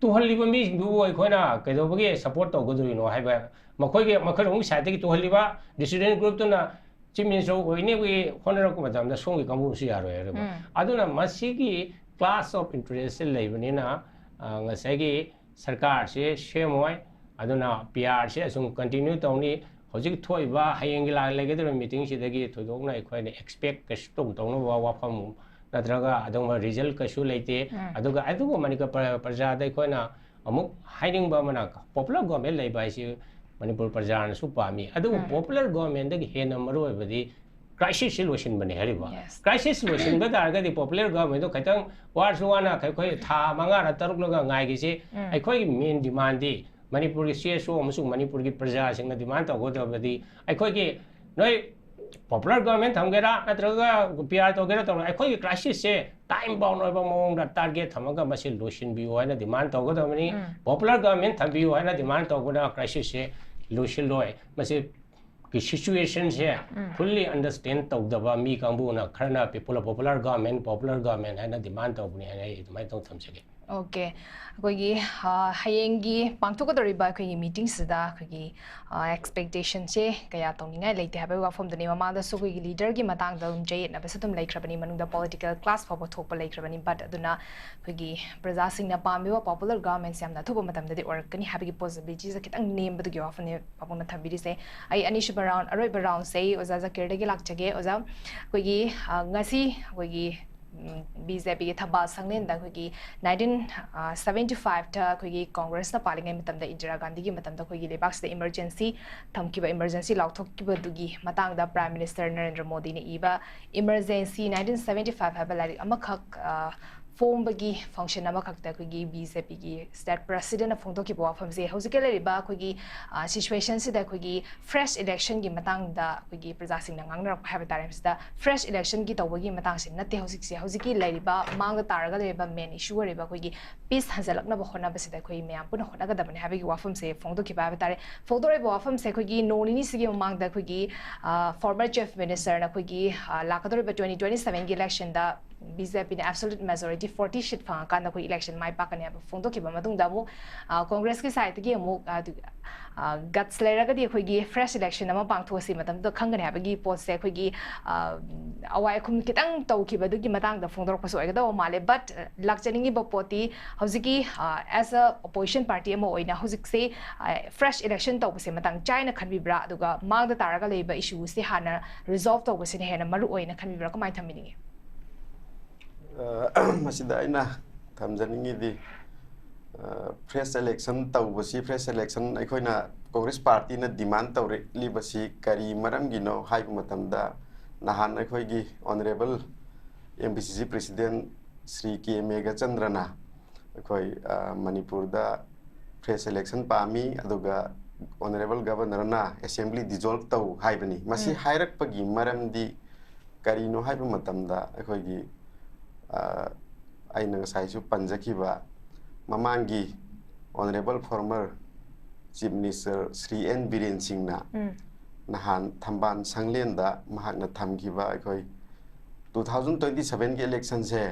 Speaker 4: tuhali ba mi du aikoi na kaido bagi support to goduri no haiba makoi ge makoi ong side ki tuhali ba dissident group to na chief minister oine wi honor ko madam da songi kambu si yaro ya ba aduna masigi class of interest le bani na ngasai gi sarkar se shemoi aduna PR se asum continue tawni hojik thoiba hayeng la legedro meeting sidagi thodokna ekhoi expect ka stong tongno wa wafam nadraga adongma result ka su leite aduga manika parja dai khoina amuk hiding ba mana popular government leiba si manipur parja na su pami adu popular government dagi hena maru badi crisis solution bane hariba crisis solution ba darga di popular government do khaitang war suwana khoi tha manga ra taruk laga ngai gi se ekhoi main demand di Manipur ki CSO amasung Manipur ki praja singna demand to godabadi aikoi ki noi popular government thamgera natraga PR to gera to aikoi ki crisis se time bound oiba mong da target thamaga masi solution bi hoina demand to godamani popular government thambi hoina demand to goda crisis se solution loi masi ki situation se fully understand to daba mi kangbu na kharna people popular government haina demand to buni haina mai to thamsage
Speaker 1: Okay, kogi hayengi pangtokadori ba kogi meeting sida kogi expectation che kaya tongningai leite habai wa form dani mama da so kogi leader gi matang da unjay na besatum laikhrabani manung da political class for thokpa laikhrabani but aduna kogi praja sing na pambi wa popular government sam na thoba matam da di work kani habi possibilities a kitang name badu gi ofne papona thabiri se ai anish baround aroi baround say oza zakir de gi lakchage oza kogi ngasi kogi BJP ki thaba sangnen da kogi 1975 ta kogi Congress na palingai matam da Indira Gandhi gi matam da kogi lebak se emergency thamki ba emergency lauthok ki ba dugi matang da Prime Minister Narendra Modi ni iba emergency 1975 ha balari amakhak ꯐꯣꯡꯕꯒꯤ function ꯑꯃꯈꯛꯇ ꯑꯩꯈꯣꯏꯒꯤ BJPꯒꯤ state ꯄ꯭ꯔꯦꯁꯤꯗꯦꯟꯠꯅ ꯐꯣꯡꯗꯣꯛꯈꯤꯕ ꯋꯥꯐꯝꯁꯦ ꯍꯧꯖꯤꯛꯀꯤ ꯂꯩꯔꯤꯕ ꯑꯩꯈꯣꯏꯒꯤ ꯁꯤꯆꯨꯋꯦꯁꯟꯁꯤꯗ ꯑꯩꯈꯣꯏꯒꯤ fresh ꯏꯂꯦꯛꯁꯟꯒꯤ ꯃꯇꯥꯡꯗ ꯑꯩꯈꯣꯏꯒꯤ ꯄ꯭ꯔꯖꯥꯁꯤꯡꯅ ꯉꯥꯡꯅꯔꯛꯄ ꯍꯥꯏꯕ ꯇꯥꯔꯦ ꯃꯁꯤꯗ ꯐ꯭ꯔꯦꯁ ꯏꯂꯦꯛꯁꯟꯒꯤ ꯇꯧꯕꯒꯤ ꯃꯇꯥꯡꯁꯤ ꯅꯠꯇꯦ ꯍꯧꯖꯤꯛꯁꯦ ꯍꯧꯖꯤꯛꯀꯤ ꯂꯩꯔꯤꯕ ꯃꯥꯡꯗ ꯇꯥꯔꯒ ꯂꯩꯔꯤꯕ ꯃꯦꯟ ꯏꯁꯨ ꯑꯣꯏꯔꯤꯕ ꯑꯩꯈꯣꯏꯒꯤ ꯄꯤꯁ ꯍꯟꯖꯜꯂꯛꯅꯕ ꯍꯣꯠꯅꯕꯁꯤꯗ ꯑꯩꯈꯣꯏ ꯃꯌꯥꯝ ꯄꯨꯟꯅ ꯍꯣꯠꯅꯒꯗꯕꯅꯤ ꯍꯥꯏꯕꯒꯤ ꯋꯥꯐꯝꯁꯦ ꯐꯣꯡꯗꯣꯛꯈꯤꯕ ꯍꯥꯏꯕ ꯇꯥꯔꯦ ꯐꯣꯡꯗꯣꯛꯏꯕ ꯋꯥꯐꯝꯁꯦ ꯑꯩꯈꯣꯏꯒꯤ ꯅꯣꯡ ꯅꯤꯅꯤꯁꯤꯒꯤ ꯃꯃꯥꯡꯗ ꯑꯩꯈꯣꯏꯒꯤ ꯐꯣꯔꯃꯔ ꯆꯤꯐ ꯃꯤꯅꯤꯁꯇꯔꯅ ꯑꯩꯈꯣꯏꯒꯤ ꯂꯥꯛꯀꯗꯧꯔꯤꯕ 2027ꯒꯤ ꯏꯂꯦꯛꯁꯟꯗ BJPꯅ absolute majority 40 seat ꯐꯪꯉꯀꯥꯟꯗ ꯑꯩꯈꯣꯏ election ꯃꯥꯏ ꯄꯥꯛꯀꯅꯤ ꯍꯥꯏꯕ ꯐꯣꯡꯗꯣꯛꯈꯤꯕ ꯃꯇꯨꯡꯗ ꯑꯃꯨꯛ ꯀꯣꯡꯒ꯭ꯔꯦꯁꯀꯤ ꯁꯥꯏꯠꯇꯒꯤ ꯑꯃꯨꯛ ꯒꯠꯁ ꯂꯩꯔꯒꯗꯤ ꯑꯩꯈꯣꯏꯒꯤ ꯐ꯭ꯔꯦꯁ election ꯑꯃ ꯄꯥꯡꯊꯣꯛꯑꯁꯤ ꯃꯇꯝꯗꯨꯗ ꯈꯪꯒꯅꯤ ꯍꯥꯏꯕꯒꯤ ꯄꯣꯠꯁꯦ ꯑꯩꯈꯣꯏꯒꯤ ꯑꯋꯥꯏ ꯑꯈꯨꯝ ꯈꯤꯇꯪ ꯇꯧꯈꯤꯕꯗꯨꯒꯤ ꯃꯇꯥꯡꯗ ꯐꯣꯡꯗꯣꯔꯛꯄꯁꯨ ꯑꯣꯏꯒꯗꯧꯕ ꯃꯥꯜꯂꯦ ꯕꯠ ꯂꯥꯛꯆꯅꯤꯡꯉꯤꯕ ꯄꯣꯠꯇꯤ ꯍꯧꯖꯤꯛꯀꯤ ꯑꯦꯁ ꯑ ꯑꯣꯄꯣꯖꯤꯁꯟ ꯄꯥꯔꯇꯤ ꯑꯃ ꯑꯣꯏꯅ ꯍꯧꯖꯤꯛꯁꯦ ꯐ꯭ꯔꯦꯁ election ꯇꯧꯕꯁꯦ ꯃꯇꯥꯡ ꯆꯥꯏꯅ ꯈꯟꯕꯤꯕ꯭ꯔꯥ ꯑꯗꯨꯒ ꯃꯥꯡꯗ ꯇꯥꯔꯒ ꯂꯩꯕ ꯏꯁꯨꯁꯦ ꯍꯥꯟꯅ ꯔꯤꯖꯣꯜቭ ꯇꯧꯕꯁꯤꯅ ꯍꯦꯟꯅ ꯃꯔꯨ ꯑꯣꯏꯅ ꯈꯟꯕꯤꯕ꯭ꯔꯥ ꯀꯃꯥꯏꯅ ꯊꯝꯕꯤꯅꯤꯡꯉꯤ
Speaker 2: ꯃꯁꯤꯗ ꯑꯩꯅ ꯊꯝꯖꯅꯤꯡꯉꯤꯗꯤ ꯐ꯭ꯔꯦꯁ election ꯇꯧꯕꯁꯤ ꯐ꯭ꯔꯦꯁ election ꯑꯩꯈꯣꯏꯅ ꯀꯣꯡꯒ꯭ꯔꯦꯁ ꯄꯥꯔꯇꯤꯅ ꯗꯤꯃꯥꯟ ꯇꯧꯔꯛꯂꯤꯕꯁꯤ ꯀꯔꯤ ꯃꯔꯝꯒꯤꯅꯣ ꯍꯥꯏꯕ ꯃꯇꯝꯗ ꯅꯍꯥꯟ ꯑꯩꯈꯣꯏꯒꯤ honourable MPCC president Shri K ಮೇಘಚಂದ್ರನ ꯑꯩꯈꯣꯏ ꯃꯅꯤꯄꯨꯔꯗ ꯐ꯭ꯔꯦꯁ election ꯄꯥꯝꯃꯤ ꯑꯗꯨꯒ ꯑꯣꯅꯔꯦꯕꯜ ꯒꯕꯔꯅꯔꯅ ꯑꯦꯁꯦꯝꯕ꯭ꯂꯤ ꯗꯤꯖꯣꯜቭ ꯇꯧ ꯍꯥꯏꯕꯅꯤ ꯃꯁꯤ ꯍꯥꯏꯔꯛꯄꯒꯤ ꯃꯔꯝꯗꯤ ꯀꯔꯤꯅꯣ ꯍꯥꯏꯕ ꯃꯇꯝꯗ ꯑꯩꯈꯣꯏꯒꯤ ꯑꯩꯅ ꯉꯁꯥꯏꯁꯨ ꯄꯟꯖꯈꯤꯕ ꯃꯃꯥꯡꯒꯤ honourable former chief minister Shri N biren ꯁꯤꯡꯅ ꯅꯍꯥꯟ ꯊꯝꯕꯥꯜ ꯁꯪꯂꯦꯟꯗ ꯃꯍꯥꯛꯅ ꯊꯝꯈꯤꯕ ꯑꯩꯈꯣꯏ 2027ꯒꯤ election-ꯁꯦ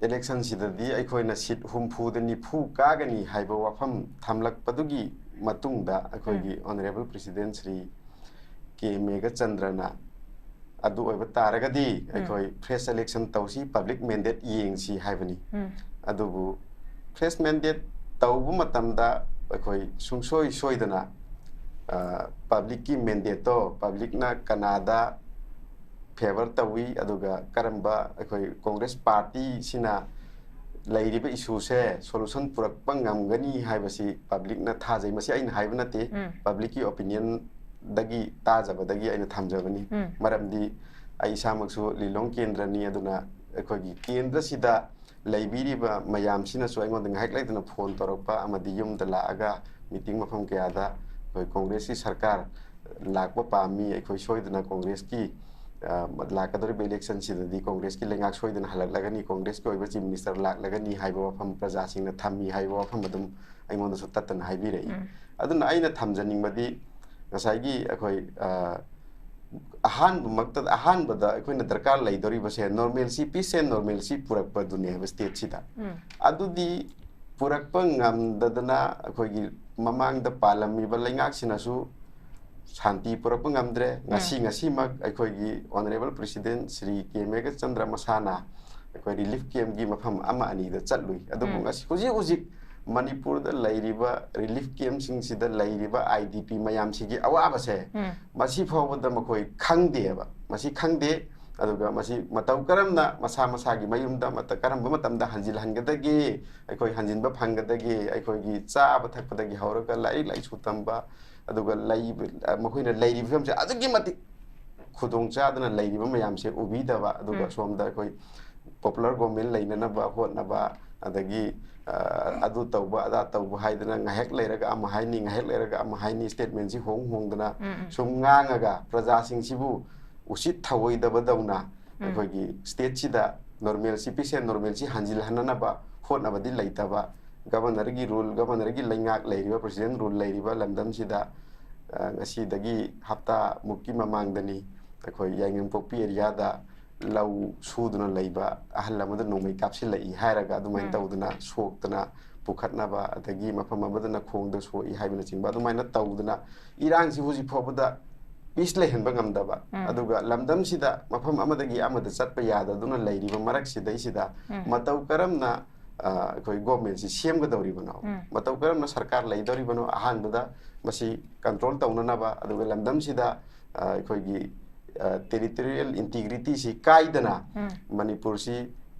Speaker 2: election-ꯁꯤꯗꯗꯤ ꯑꯩꯈꯣꯏꯅ ꯁꯤꯠ 70-90 ꯀꯥꯒꯅꯤ ꯍꯥꯏꯕ ꯋꯥꯐꯝ ꯊꯝꯂꯛꯄꯗꯨꯒꯤ ꯃꯇꯨꯡꯗ ꯑꯩꯈꯣꯏꯒꯤ ꯑꯣꯅꯔꯦꯕꯜ ꯄ꯭ꯔꯦꯁꯤꯗꯦꯟꯠ ಶ್ರೀ ಕೆ ಮೇಘಚಂದ್ರನ ꯑꯗꯨ ꯑꯣꯏꯕ ꯇꯥꯔꯒꯗꯤ ꯑꯩꯈꯣꯏ ꯐ꯭ꯔꯦꯁ election ꯇꯧꯁꯤ ꯄꯕ꯭ꯂꯤꯛ ꯃꯦꯟꯗꯦꯠ ꯌꯦꯡꯁꯤ ꯍꯥꯏꯕꯅꯤ ꯑꯗꯨꯕꯨ ꯐ꯭ꯔꯦꯁ ꯃꯦꯟꯗꯦꯠ ꯇꯧꯕ ꯃꯇꯝꯗ ꯑꯩꯈꯣꯏ ꯁꯨꯡꯁꯣꯏ ꯁꯣꯏꯗꯅ ꯄꯕ꯭ꯂꯤꯛꯀꯤ ꯃꯦꯟꯗꯦꯠꯇꯣ ꯄꯕ꯭ꯂꯤꯛꯅ ꯀꯅꯥꯗ ꯐꯦꯚꯔ ꯇꯧꯏ ꯑꯗꯨꯒ ꯀꯔꯝꯕ ꯑꯩꯈꯣꯏ ꯀꯣꯡꯒ꯭ꯔꯦꯁ ꯄꯥꯔꯇꯤꯁꯤꯅ ꯂꯩꯔꯤꯕ ꯏꯁꯨꯁꯦ ꯁꯣꯂꯨꯁꯟ ꯄꯨꯔꯛꯄ ꯉꯝꯒꯅꯤ ꯍꯥꯏꯕꯁꯤ ꯄꯕ꯭ꯂꯤꯛꯅ ꯊꯥꯖꯩ ꯃꯁꯤ ꯑꯩꯅ ꯍꯥꯏꯕ ꯅꯠꯇꯦ ꯄꯕ꯭ꯂꯤꯛꯀꯤ ꯑꯣꯄꯤꯅꯤꯌꯟꯗꯒꯤ ꯇꯥꯖꯕꯗꯒꯤ ꯑꯩꯅ ꯊꯝꯖꯕꯅꯤ ꯃꯔꯝꯗꯤ ꯑꯩ ꯏꯁꯥꯃꯛꯁꯨ ꯂꯤꯂꯣꯡ ꯀꯦꯟꯗ꯭ꯔꯅꯤ ꯑꯗꯨꯅ ꯑꯩꯈꯣꯏꯒꯤ ꯀꯦꯟꯗ꯭ꯔꯁꯤꯗ ꯂꯩꯕꯤꯔꯤꯕ ꯃꯌꯥꯝꯁꯤꯅꯁꯨ ꯑꯩꯉꯣꯟꯗ ꯉꯥꯏꯍꯥꯛ ꯂꯩꯇꯅ ꯐꯣꯟ ꯇꯧꯔꯛꯄ ꯑꯃꯗꯤ ꯌꯨꯝꯗ ꯂꯥꯛꯑꯒ ꯃꯤꯇꯤꯡ ꯃꯐꯝ ꯀꯌꯥꯗ ꯑꯩꯈꯣꯏ ꯀꯣꯡꯒ꯭ꯔꯦꯁꯀꯤ ꯁꯔꯀꯥꯔ ꯂꯥꯛꯄ ꯄꯥꯝꯃꯤ ꯑꯩꯈꯣꯏ ꯁꯣꯏꯗꯅ ꯀꯣꯡꯒ꯭ꯔꯦꯁꯀꯤ ꯂꯥꯛꯀꯗꯧꯔꯤꯕ election-ꯁꯤꯗꯗꯤ ꯀꯣꯡꯒ꯭ꯔꯦꯁꯀꯤ ꯂꯩꯉꯥꯛ ꯁꯣꯏꯗꯅ ꯍꯜꯂꯛꯂꯒꯅꯤ ꯀꯣꯡꯒ꯭ꯔꯦꯁꯀꯤ ꯑꯣꯏꯕ ꯆꯤꯐ ꯃꯤꯅꯤꯁꯇꯔ ꯂꯥꯛꯂꯒꯅꯤ ꯍꯥꯏꯕ ꯋꯥꯐꯝ प्रजाꯁꯤꯡꯅ ꯊꯝꯃꯤ ꯍꯥꯏꯕ ꯋꯥꯐꯝ ꯑꯗꯨꯝ ꯑꯩꯉꯣꯟꯗꯁꯨ ꯇꯠꯇꯅ ꯍꯥꯏꯕꯤꯔꯛꯏ ꯑꯗꯨꯅ ꯑꯩꯅ ꯊꯝꯖꯅꯤꯡꯕꯗꯤ ꯉꯁꯥꯏꯒꯤ ꯑꯩꯈꯣꯏ ꯑꯍꯥꯟꯕꯗ ꯑꯩꯈꯣꯏꯅ ꯗꯔꯀꯥꯔ ꯂꯩꯗꯧꯔꯤꯕꯁꯦ ꯅꯣꯔꯃꯦꯜꯁꯤ ꯄꯤꯁ ꯑꯦꯟ ꯅꯣꯔꯃꯦꯜꯁꯤ ꯄꯨꯔꯛꯄꯗꯨꯅꯦ ꯍꯥꯏꯕ ꯁ꯭ꯇꯦꯠꯁꯤꯗ ꯑꯗꯨꯗꯤ ꯄꯨꯔꯛꯄ ꯉꯝꯗꯗꯅ ꯑꯩꯈꯣꯏꯒꯤ ꯃꯃꯥꯡꯗ ꯄꯥꯜꯂꯝꯃꯤꯕ ꯂꯩꯉꯥꯛꯁꯤꯅꯁꯨ ꯁꯥꯟꯇꯤ ꯄꯨꯔꯛꯄ ꯉꯝꯗ꯭ꯔꯦ ꯉꯁꯤꯃꯛ ꯑꯩꯈꯣꯏꯒꯤ ꯑꯣꯅꯔꯦꯕꯜ ꯄ꯭ꯔꯦꯁꯤꯗꯦꯟꯠ ಶ್ರೀ ಕೆ ಮೇಘಚಂದ್ರ ꯃꯁꯥꯅ ꯑꯩꯈꯣꯏ ꯔꯤꯂꯤꯐ ꯀꯦꯝꯞꯒꯤ ꯃꯐꯝ ꯑꯃ ꯑꯅꯤꯗ ꯆꯠꯂꯨꯏ ꯑꯗꯨꯕꯨ ꯍꯧꯖꯤꯛ ꯃꯅꯤꯄꯨꯔꯗ ꯂꯩꯔꯤꯕ ꯔꯤꯂꯤꯐ ꯀꯦꯝꯞꯁꯤꯡꯁꯤꯗ ꯂꯩꯔꯤꯕ IDP ꯃꯌꯥꯝꯁꯤꯒꯤ ꯑꯋꯥꯕꯁꯦ ꯃꯁꯤ ꯐꯥꯎꯕꯗ ꯃꯈꯣꯏ ꯈꯪꯗꯦꯕ ꯃꯁꯤ ꯈꯪꯗꯦ ꯑꯗꯨꯒ ꯃꯁꯤ ꯃꯇꯧ ꯀꯔꯝꯅ ꯃꯁꯥꯒꯤ ꯃꯌꯨꯝꯗ ꯀꯔꯝꯕ ꯃꯇꯝꯗ ꯍꯟꯖꯤꯜꯍꯟꯒꯗꯒꯦ ꯑꯩꯈꯣꯏ ꯍꯟꯖꯤꯟꯕ ꯐꯪꯒꯗꯒꯦ ꯑꯩꯈꯣꯏꯒꯤ ꯆꯥꯕ ꯊꯛꯄꯗꯒꯤ ꯍꯧꯔꯒ ꯂꯥꯏꯔꯤꯛ ꯂꯥꯏꯁꯨ ꯇꯝꯕ ꯑꯗꯨꯒ ꯃꯈꯣꯏꯅ ꯂꯩꯔꯤꯕ ꯐꯤꯕꯝꯁꯦ ꯑꯗꯨꯛꯀꯤ ꯃꯇꯤꯛ ꯈꯨꯗꯣꯡ ꯆꯥꯗꯅ ꯂꯩꯔꯤꯕ ꯃꯌꯥꯝꯁꯦ ꯎꯕꯤꯗꯕ ꯑꯗꯨꯒ ꯁꯣꯝꯗ ꯑꯩꯈꯣꯏ ꯄꯣꯄꯨꯂꯔ ꯒꯣꯚꯔꯟꯃꯦꯟꯠ ꯂꯩꯅꯅꯕ ꯍꯣꯠꯅꯕ ꯑꯗꯒꯤ ꯑꯗꯨ ꯇꯧꯕ ꯑꯗꯥ ꯇꯧꯕ ꯍꯥꯏꯗꯅ ꯉꯥꯏꯍꯥꯛ ꯂꯩꯔꯒ ꯑꯃ ꯍꯥꯏꯅꯤ ꯉꯥꯏꯍꯥꯛ ꯂꯩꯔꯒ ꯑꯃ ꯍꯥꯏꯅꯤ ꯁ꯭ꯇꯦꯠꯃꯦꯟꯠꯁꯤ ꯍꯣꯡꯗꯅ ꯁꯨꯝ ꯉꯥꯡꯉꯒ ꯄ꯭ꯔꯖꯥꯁꯤꯡꯁꯤꯕꯨ ꯎꯁꯤꯠ ꯊꯑꯣꯏꯗꯕꯗꯧꯅ ꯑꯩꯈꯣꯏꯒꯤ ꯁ꯭ꯇꯦꯠꯁꯤꯗ ꯅꯣꯔꯃꯦꯜꯁꯤ ꯄꯤꯁ ꯑꯦꯟ ꯅꯣꯔꯃꯦꯜꯁꯤ ꯍꯟꯖꯤꯜꯍꯟꯅꯅꯕ ꯍꯣꯠꯅꯕꯗꯤ ꯂꯩꯇꯕ ꯒꯕꯔꯅꯔꯒꯤ ꯔꯨꯜ ꯒꯕꯔꯅꯔꯒꯤ ꯂꯩꯉꯥꯛ ꯂꯩꯔꯤꯕ ꯄ꯭ꯔꯦꯁꯤꯗꯦꯟꯠ ꯔꯨꯜ ꯂꯩꯔꯤꯕ ꯂꯝꯗꯝꯁꯤꯗ ꯉꯁꯤꯗꯒꯤ ꯍꯞꯇꯥ ꯃꯨꯛꯀꯤ ꯃꯃꯥꯡꯗꯅꯤ ꯑꯩꯈꯣꯏ ꯌꯥꯏꯉꯪꯄꯣꯛꯄꯤ ꯑꯦꯔꯤꯌꯥꯗ ꯂꯧ ꯁꯨꯗꯨꯅ ꯂꯩꯕ ꯑꯍꯜ ꯑꯃꯗ ꯅꯣꯡꯃꯩ ꯀꯥꯞꯁꯤꯜꯂꯛꯏ ꯍꯥꯏꯔꯒ ꯑꯗꯨꯃꯥꯏꯅ ꯇꯧꯗꯅ ꯁꯣꯛꯇꯅ ꯄꯨꯈꯠꯅꯕ ꯑꯗꯒꯤ ꯃꯐꯝ ꯑꯃꯗꯅ ꯈꯣꯡꯗ ꯁꯣꯛꯏ ꯍꯥꯏꯕꯅꯆꯤꯡꯕ ꯑꯗꯨꯃꯥꯏꯅ ꯇꯧꯗꯅ ꯏꯔꯥꯡꯁꯤ ꯍꯧꯖꯤꯛ ꯐꯥꯎꯕꯗ ꯄꯤꯁ ꯂꯩꯍꯟꯕ ꯉꯝꯗꯕ ꯑꯗꯨꯒ ꯂꯝꯗꯝꯁꯤꯗ ꯃꯐꯝ ꯑꯃꯗꯒꯤ ꯑꯃꯗ ꯆꯠꯄ ꯌꯥꯗꯗꯨꯅ ꯂꯩꯔꯤꯕ ꯃꯔꯛꯁꯤꯗꯩꯁꯤꯗ ꯃꯇꯧ ꯀꯔꯝꯅ ꯑꯩꯈꯣꯏ ꯒꯣꯚꯔꯟꯃꯦꯟꯠꯁꯤ ꯁꯦꯝꯒꯗꯧꯔꯤꯕꯅꯣ ꯃꯇꯧ ꯀꯔꯝꯅ ꯁꯔꯀꯥꯔ ꯂꯩꯗꯧꯔꯤꯕꯅꯣ ꯑꯍꯥꯟꯕꯗ ꯃꯁꯤ ꯀꯟꯇ꯭ꯔꯣꯜ ꯇꯧꯅꯅꯕ ꯑꯗꯨꯒ ꯂꯝꯗꯝꯁꯤꯗ ꯑꯩꯈꯣꯏꯒꯤ ꯇꯦꯔꯤꯇꯣꯔꯤꯌꯦꯜ ꯏꯟꯇꯤꯒ꯭ꯔꯤꯇꯤꯁꯤ ꯀꯥꯏꯗꯅ ꯃꯅꯤꯄꯨꯔꯁꯤ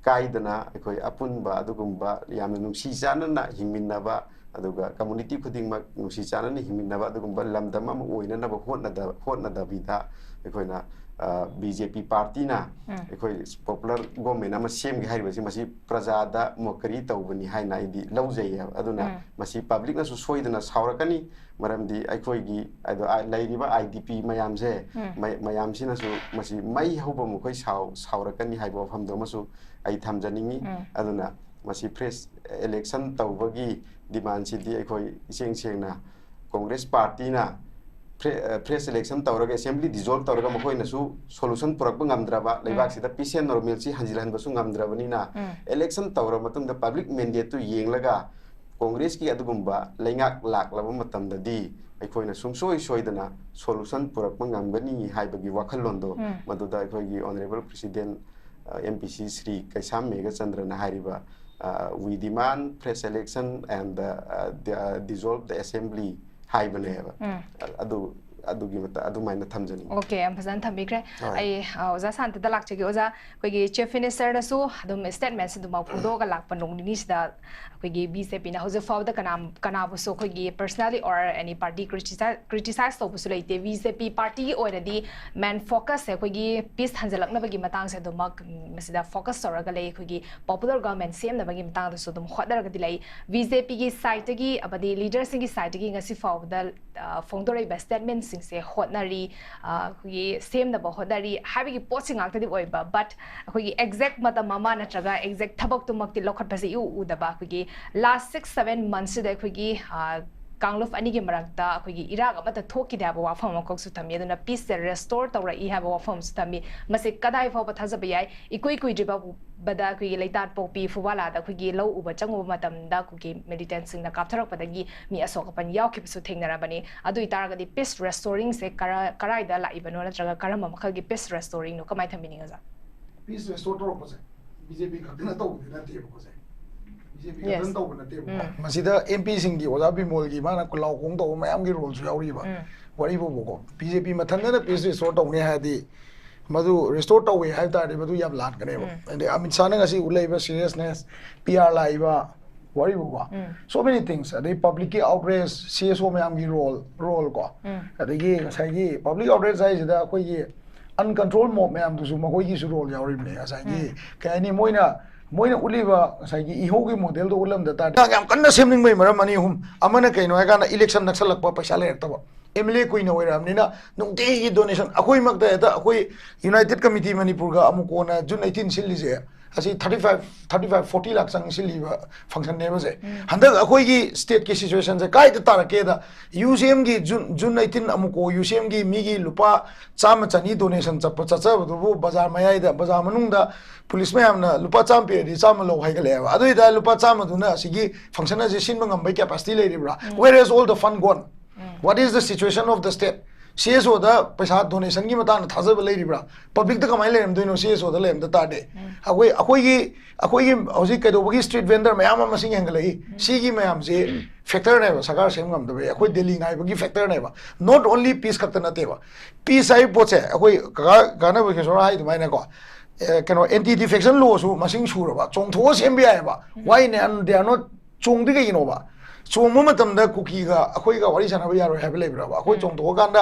Speaker 2: ꯀꯥꯏꯗꯅ ꯑꯩꯈꯣꯏ ꯑꯄꯨꯟꯕ ꯑꯗꯨꯒꯨꯝꯕ ꯌꯥꯝꯅ ꯅꯨꯡꯁꯤ ꯆꯥꯟꯅꯅ ꯍꯤꯡꯃꯤꯟꯅꯕ aduga community khudingmak nusi chana ni himinaba adugumba lamdama ma oinanaba hotnadabida ekhoina BJP party na ekoi popular government ama sem gi hairibasi masi prajada mokari tawbani haina idi laujai aduna masi public na su soidana saurakani maramdi ekoi gi ado lairiba IDP mayamse mayamsina su masi mai hoba mokoi saurakani haibo famdo masu ai thamjaningi aduna masi press election tawbagi demand sidi ekoi seng na Congress party na press election tawraga assembly dissolve tawraga makoi nasu solution purak ngamdraba leibak sida peace and normalcy hanjilan basu ngamdrabani na election tawra matunda public mandate tu yenglaga Congress ki adugumba leingak lak laba matamda di ekoi na sumsoi soidana solution purak ngambani haibagi wakhalondo maduda ekoi gi honorable president MPCC Sri Kaisam Mega Chandra na hariba we demand press election and dissolve the assembly high baneva adugi mata adumaina thamjani
Speaker 1: okay am phazan thamikre ai oza sant da lakche gi oza koi gi chief minister na su adum statement se duma phudo ga lak panong ni sida koi gi BJP na hoje faw da kana bu so koi gi personally or any party criticize to busu leite BJP party already man focus se koi gi peace hanjalak na bagi matang se duma masida focus sora ga lei koi gi popular government sem na bagi matang da so dum khodar ga dilai BJP gi side gi abadi leaders gi side gi ngasi faw da phongdore best statement से hotnari खुगी same न hotnari हाबी pot Singh आक्तदि ओइबा but खुगी exact मत मामा नत्रगा exact थबक तुमक ति लोखत बसे यु उदबा खुगी last 6-7 months दे खुगी कांगलोफ अनि के मरक्ता खुगी Iraq अमत थोकि दाबो वाफम मकोक सुथमी अदुना piece से रेस्टोर तौरा इ हाबो वाफम सुथमी मसे कदाइ फाव थाजब याय इकुइ कुइ जिबा बदा खुगी लेतात पोपी फुवाला दा खुगी लो उबा चंगो मतम दा खुगी मेडिटेंट सिंग ना कापथरक पदगी मी असोक पन याव खिपसु थेंगनारबनी अदु इतारगदि पीस रेस्टोरिंग से कराइ दा लाइबनो नत्रगा करम मखलगी पीस रेस्टोरिंग नो कमाइ थमिनिंग जा
Speaker 3: पीस रेस्टोर तौर पसे BJP खतना तौदि नते बकोसे BJP खतना तौब नते मसिदा MP सिंगी ओजा बिमोल की माना कुलाव कोंग तौ मयाम की रोल सु यावरिबा वरी बको BJP मथनना पीस रेस्टोर तौने हादि मधु रेस्टोर तौवे हाय तारे मधु याम लान कनेबो एंड अमित शाह ने गसी उलेबा सीरियसनेस PR लाइबा वरी बको so many things they public की outrage CSO मयाम की रोल को अदगी गसाई public outrage है जदा कोई ये uncontrolled mob मयाम दुसु मकोई की सु रोल यावरिबने गसाई कयानी मोइना उलिबा गसाई इहो की मॉडल तो उलम दता याम कन्न सेमनिंग मै मरम अनि हुम अमना कइनो हैगाना इलेक्शन नक्सलक पैसा लेरतबो MLA कोइन ओइरामनिना नुंगती डोनेशन अखोई मक्ता एता अखोई यूनाइटेड कमिटी मणिपुर का अमुकोना जुन 18 सिलिजे असी 35-40 लाख संग सिलिबा फंक्शन नेबो जे हंदक अखोई की स्टेट की सिचुएशन से काई तारके दा UCM की जुन 18 अमुको UCM की मिगी लुपा चाम चनी डोनेशन चप चचबदु बाजार मयाइदा बाजार मनुंगदा पुलिस में हमना लुपा चाम पेदी चाम लो हाइगलेबा अदुइदा लुपा चाम दुना असिगी फंक्शन जे सिनबा ngam bai capacity लेरिब्रा where is all the fun gone what is the situation of the state CSO da paisa donation gi mata na thajab leiribra public da kamai lerim doino CSO da lem da tade akoi gi hoji kai do bagi street vendor mayam ma sing hengalai si gi mayam je factor ne ba sakar sem ngam da be akoi delhi ngai bagi factor ne ba not only peace khakta na te ba peace ai poche akoi ga na ba ke so hai mai na ko kano anti defection law su masing sura ba chong tho sem bi ai ba why ne and they are not chong de gi no ba Chong मतमदा cookie गा अखोई गा वारी साना यारो हैब Lebra बा अखोई चोंग तो गांदा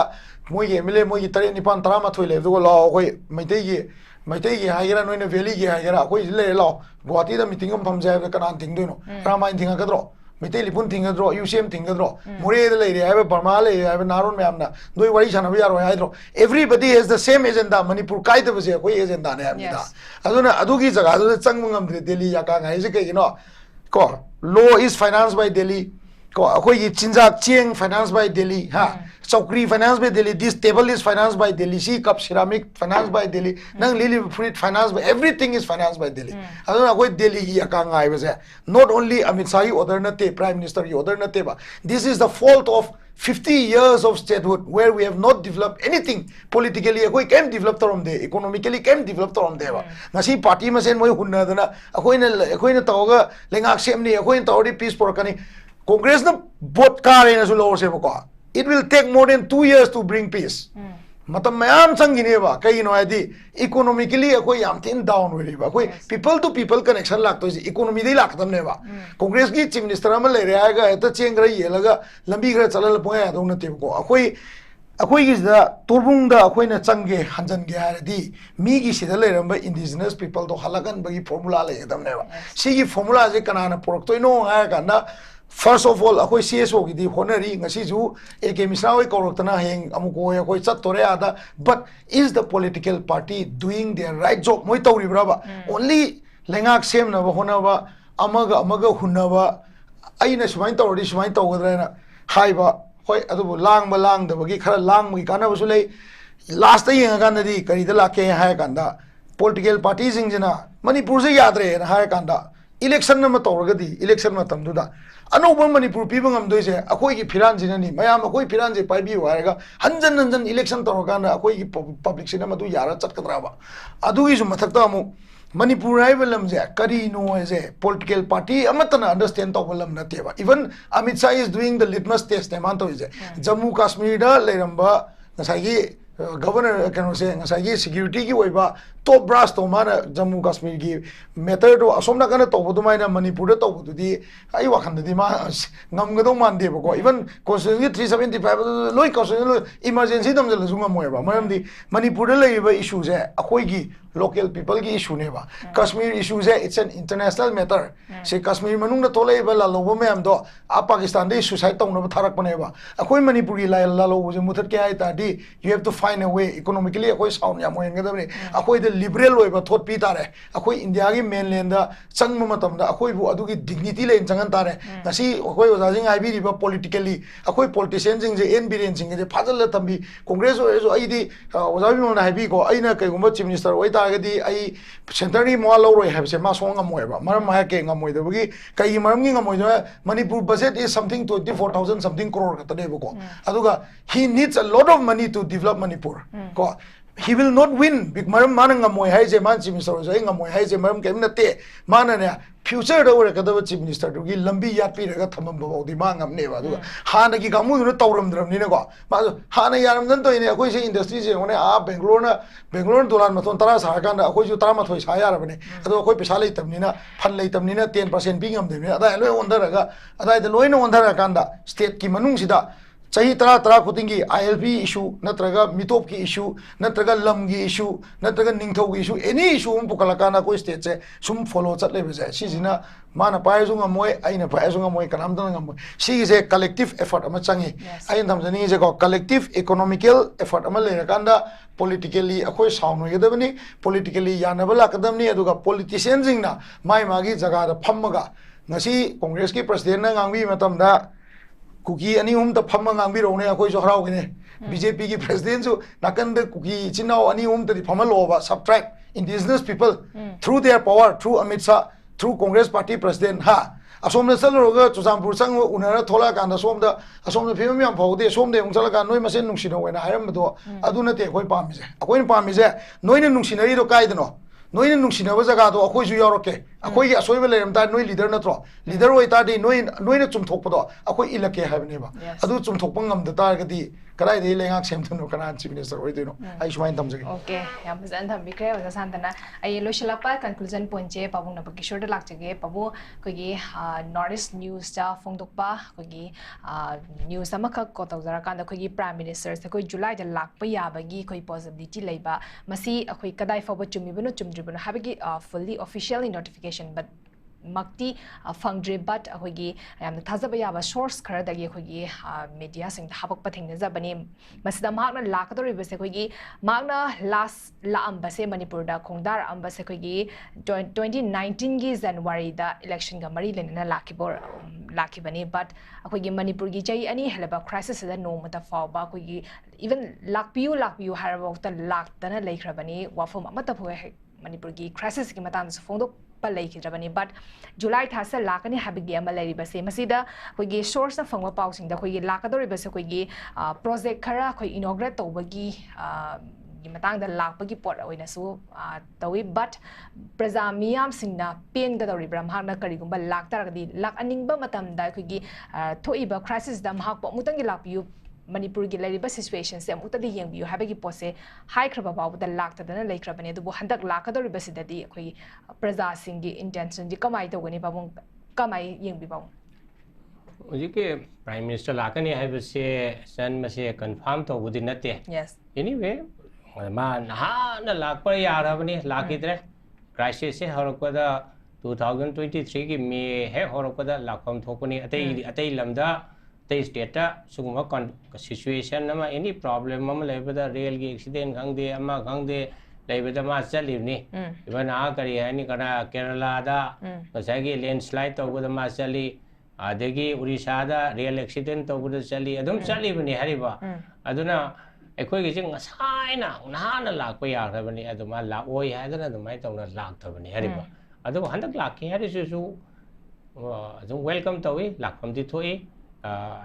Speaker 3: मोई के MLA मोई 3 निपान 13 ले दुगो लाओ अखोई मैते की हाइगरा नोइना वैली की हाइगरा अखोई ले लाओ गुवाहाटी दा मीटिंग हम फमजे है कनान थिंग दोनो रामायण थिंग गद्रो मैते लिपुन थिंग गद्रो UCM थिंग गद्रो मोरे द ले रे है बर्मा ले है नारोन में हमना दोई वारी साना यारो हाइद्रो everybody has the same agenda Manipur काई द बजे कोई एजेंडा ने हमदा अदुना अदुगी जगह अदु चंग ngam दिल्ली या का गाइ जे कइनो को law is financed by Delhi ko akoi gi chinjak cheng financed by Delhi ha chokri financed by Delhi this table is financed by Delhi si cup ceramic financed by Delhi nang lily fruit financed by everything is financed by Delhi aduna akoi Delhi gi aka ngai base not only Amit Shah order na te prime minister gi order na te ba this is the fault of 50 years of statehood where we have not developed anything politically akoi can develop torom de economically can develop torom de ba ngasi party ma sen moi hunna dana akoi na tawga lengak sem ni akoi tawri peace por kani Congress na vote kare na su lower se ko it will take more than 2 years to bring peace matam mayam changineba kaino adi economically akoi yam thin down weriba akoi people to people connection lakto is economy dei laktamneba congress gi chief minister ama lere aga eta chengra yelaga lambi gra chalal poya do na tebko akoi gi da torbung da akoi na change hanjan ge haradi mi gi sida leramba indigenous people to halagan bagi formula le damneba sigi formula je kanana porok no ha kana first of all akoi CSO gi di honori ngasi ju AK misrawi koroktana heng amuko akoi chat tore ada but is the political party doing their right job moi tawri braba only lengak sem na hona ba amaga hunaba aina sumain tawri sumain tawgadrena haiba hoi adubu lang da bagi khara lang mi kana basu lei last day nga kan di kari da lake ha kanda political parties jina manipur se yadre na ha kanda election na ma tawragadi election ma tamduda Anouba manipur pibangam doise akoi ki phiran jinani mayam akoi phiran je paibi waraga hanjan election torokana akoi ki public sina madu yara chatkadraba adu gi mathakta amu manipur rivalam je kari no je political party amatana understand tobalam nateba even Amit Shah is doing the litmus test emanto je Jammu Kashmir da leramba ngasagi governor kano se ngasagi security gi oiba top brass to mana Jammu Kashmir gi matter do asomna kana to bodumaina manipur da to bodudi ai wakhan di ma ngamgado mande bako even constitution 375 loi constitution emergency dam jala sunga moeba maram di manipur da leiba issue je akoi gi local people ki issue ne ba Kashmir issue je it's an international matter se Kashmir manung da tolei ba la lobo me am do a Pakistan de suicide tong na tharak pane ba akoi manipur gi la lobo je muthat ke ai ta di you have to find a way economically akoi sound ya moen ga da akoi de liberal oiba thot pi tare akoi India gi mainland da changma matam da akoi bu adu gi dignity le changan tare ngasi akoi oja jing ai bi ri ba politically akoi politician jing je en biren jing je phajal la tambi congress o ai di oja bi mona hai bi ko aina kai gumba chief minister oi ta ga di ai center ni mo lo roi have se ma song ngam oiba maram ma ke ngam oi da gi kai maram gi ngam oi da Manipur budget is something 24,000 something crore ka tane ko aduga he needs a lot of money to develop Manipur ko he will not win big maram mananga moi hai je man chief minister jo nga moi hai je maram kem na te mana ne future da ore kada chief minister du gi lambi yat pi raga thamam ba di ma ngam ne ba du hana gi gamu du tawram dram ni ne ko ma hana yaram dan to ne akoi se industry je one a Bangalore dolan mathon tara sa kan da akoi ju tara mathoi sa ya ra bane ado akoi pesa lei tam ni na phan lei tam ni na 10% bi ngam de ne ada loi on da raga ada de loi no on da ra kan da state ki manung sida chahi tara kutingi ILP issue natraga mitop ki issue natraga lam gi issue natraga ningthau gi issue any issue um pukalakana ko state che sum follow chat le beja si jina mana paizunga moy aina paizunga moy kanam dana ngam si is a collective effort ama changi ain tham jani je ko collective economical effort ama le rakanda politically akoi sound hoy gedabani politically yanabala kadamni aduga politicians jingna mai magi jaga da phammaga ngasi congress ki president na ngangbi matam da Kuki ani ta phamma ngang bi ro ne akoi so harau gine BJP ki president so nakan de kuki chinao ani ta di phamma lo ba subtract indigenous people through their power through Amit Shah through Congress party president ha asom na sal ro ga chusampur sang unara thola kan da som da asom na phim yam phau de som de ung sala kan noi masen nung sino wena haram do adu na te akoi pam je akoi pam je noi na nung sinari do kai dano noi na nung sinaba jaga do akoi ju yoroke akoi gi asoi bele ram ta noi leader na tro leader oi ta di noi na chum thok pado akoi ilake habne ba adu chum thok pangam da tar ga di karai de lengak sem thunu kana chief minister oi dino ai shmain tam jage
Speaker 1: okay yam bazan tham bikre oja santana ai loshilapa conclusion point je pabung nabakishore da lak jage pabu koi gi Northeast news ta phongdokpa koi gi news amaka ko tawjara kan da koi gi prime minister se koi July da lak pa ya ba gi koi possibility leiba masi akoi kadai fawa chumi bano chumdri bano habigi fully officially notification but makti fangdre but akogi yam thazaba yaba source khara dagi akogi media sing habak pathing na zabani masida magna lakadori bese akogi magna last la ambase Manipur da khongdar ambase akogi 2019 gi January da election ga mari lenna lakibani but akogi Manipur gi chai ani helaba crisis da no mata fawba akogi even lakpiu haraba ta laktana laikhrabani wafum amata phoe Manipur gi crisis gi matang so phongdo palai khidabani but July thasa lakani habigi ama lai base masida koigi source na phangwa pau sing da koigi lakadori base koigi project khara koi inaugurate tawbagi gi matang da lakpagi pot oina su tawi but praja miyam singna pen ga dori bram hakna kari gumba lak taragadi lak aningba matam da koigi thoiba crisis da mahak po mutangi lakpiu Manipur gi lariba situation se amuta di yengbiu habagi pose high kraba bawda laktadana laikrabane dubu handak lakadoriba sidadi akhoi praja singi intention di kamai tawgani babung kamai yengbi baw
Speaker 4: Ojike Prime Minister lakani haibase san mase confirm tawbudi nate
Speaker 1: yes
Speaker 4: anyway ma na lakpa yarabani lakidre crisis se horokoda 2023 ki me he horokoda lakpam thokuni atei lamda the state suguma situation nama any problem ama lebada rail gi accident gangde ama gangde lebada ma chalibni even a kari hani kana Kerala da kasagi landslide tawbada ma chali adegi Orissa da rail accident tawbada chali adum chalibni hariba aduna ekoi gi jing saina nahana lakpa yarabani aduma la oi hadana adumai tawna lakthabani hariba adu handak lakki harisu adum welcome tawi lakpam di thoi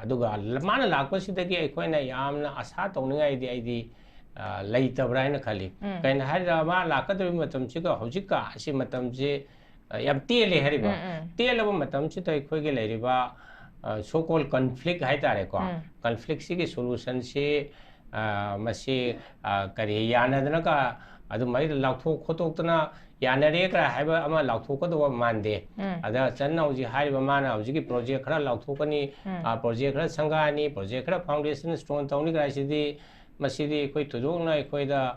Speaker 4: aduga mana lakpasidagi aikoina yamna asa tawningai di aidi leitabra khali kain haira ma lakadri matamchi ka hojika asi matamji yam tele hariba telaba matamchi to aikoige leiriba so called conflict haitare ko conflict si solution si masi kari yanadana ka adu mai lakthok khotokna yanare kra haiba ama lakthok do mande ada channa uji haiba mana uji ki project khara lakthokani project khara sangani project khara foundation stone tawni kra sidi masidi koi tudona koi da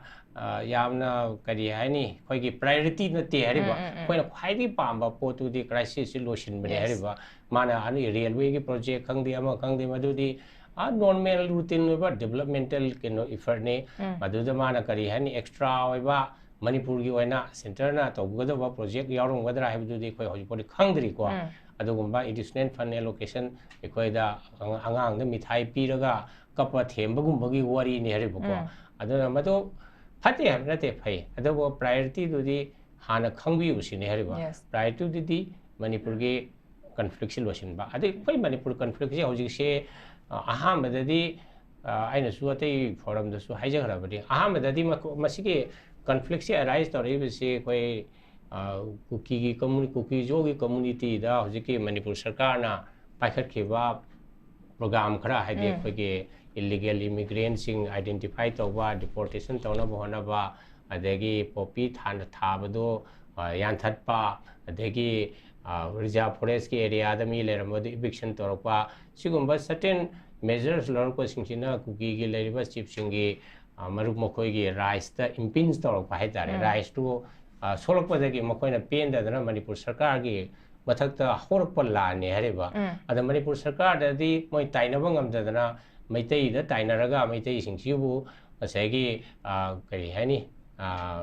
Speaker 4: yamna kari haini koi ki priority na te hariba koi na khaidi pamba potu di crisis solution bane hariba mana ani railway ki project khangdi ama khangdi madudi normal routine ba developmental kino effort ne maduda mana kari hani extra oiba Manipur gi oina center na tawgada ba project yarum gadra haibdu di khoi hojipori khangdri ko adugumba additional fund allocation ekoi da angang da mithai piraga kapa thembagum bagi wari ne haribu ko aduna mado phate hamnate phai adugo priority du di hana khangbi usine hariba priority di Manipur gi conflict solution ba ade khoi Manipur conflict je hojik se ahamdadi aina su atei forum da su haijagrabadi ahamdadi masigi conflict se arise tori se koi kuki community kuki jogi community da hojiki Manipur sarkar na paikhat khiba program khara haide koi ge illegal immigrants sing identify tawba deportation tawna bahona ba adegi poppy thana thabado yanthatpa adegi reserve forest ki area da mi leramod eviction torpa sigumba certain measures lorko singchina kuki gi leriba chief singi marup mokoi gi rice ta impinge torpa haitare rice to solokpa dagi mokoi na pen da Manipur sarkar gi mathakta horpa la ne hariba ada Manipur sarkar da di moi tainaba ngamda dana maitai da tainaraga maitai singchibu asagi kari hani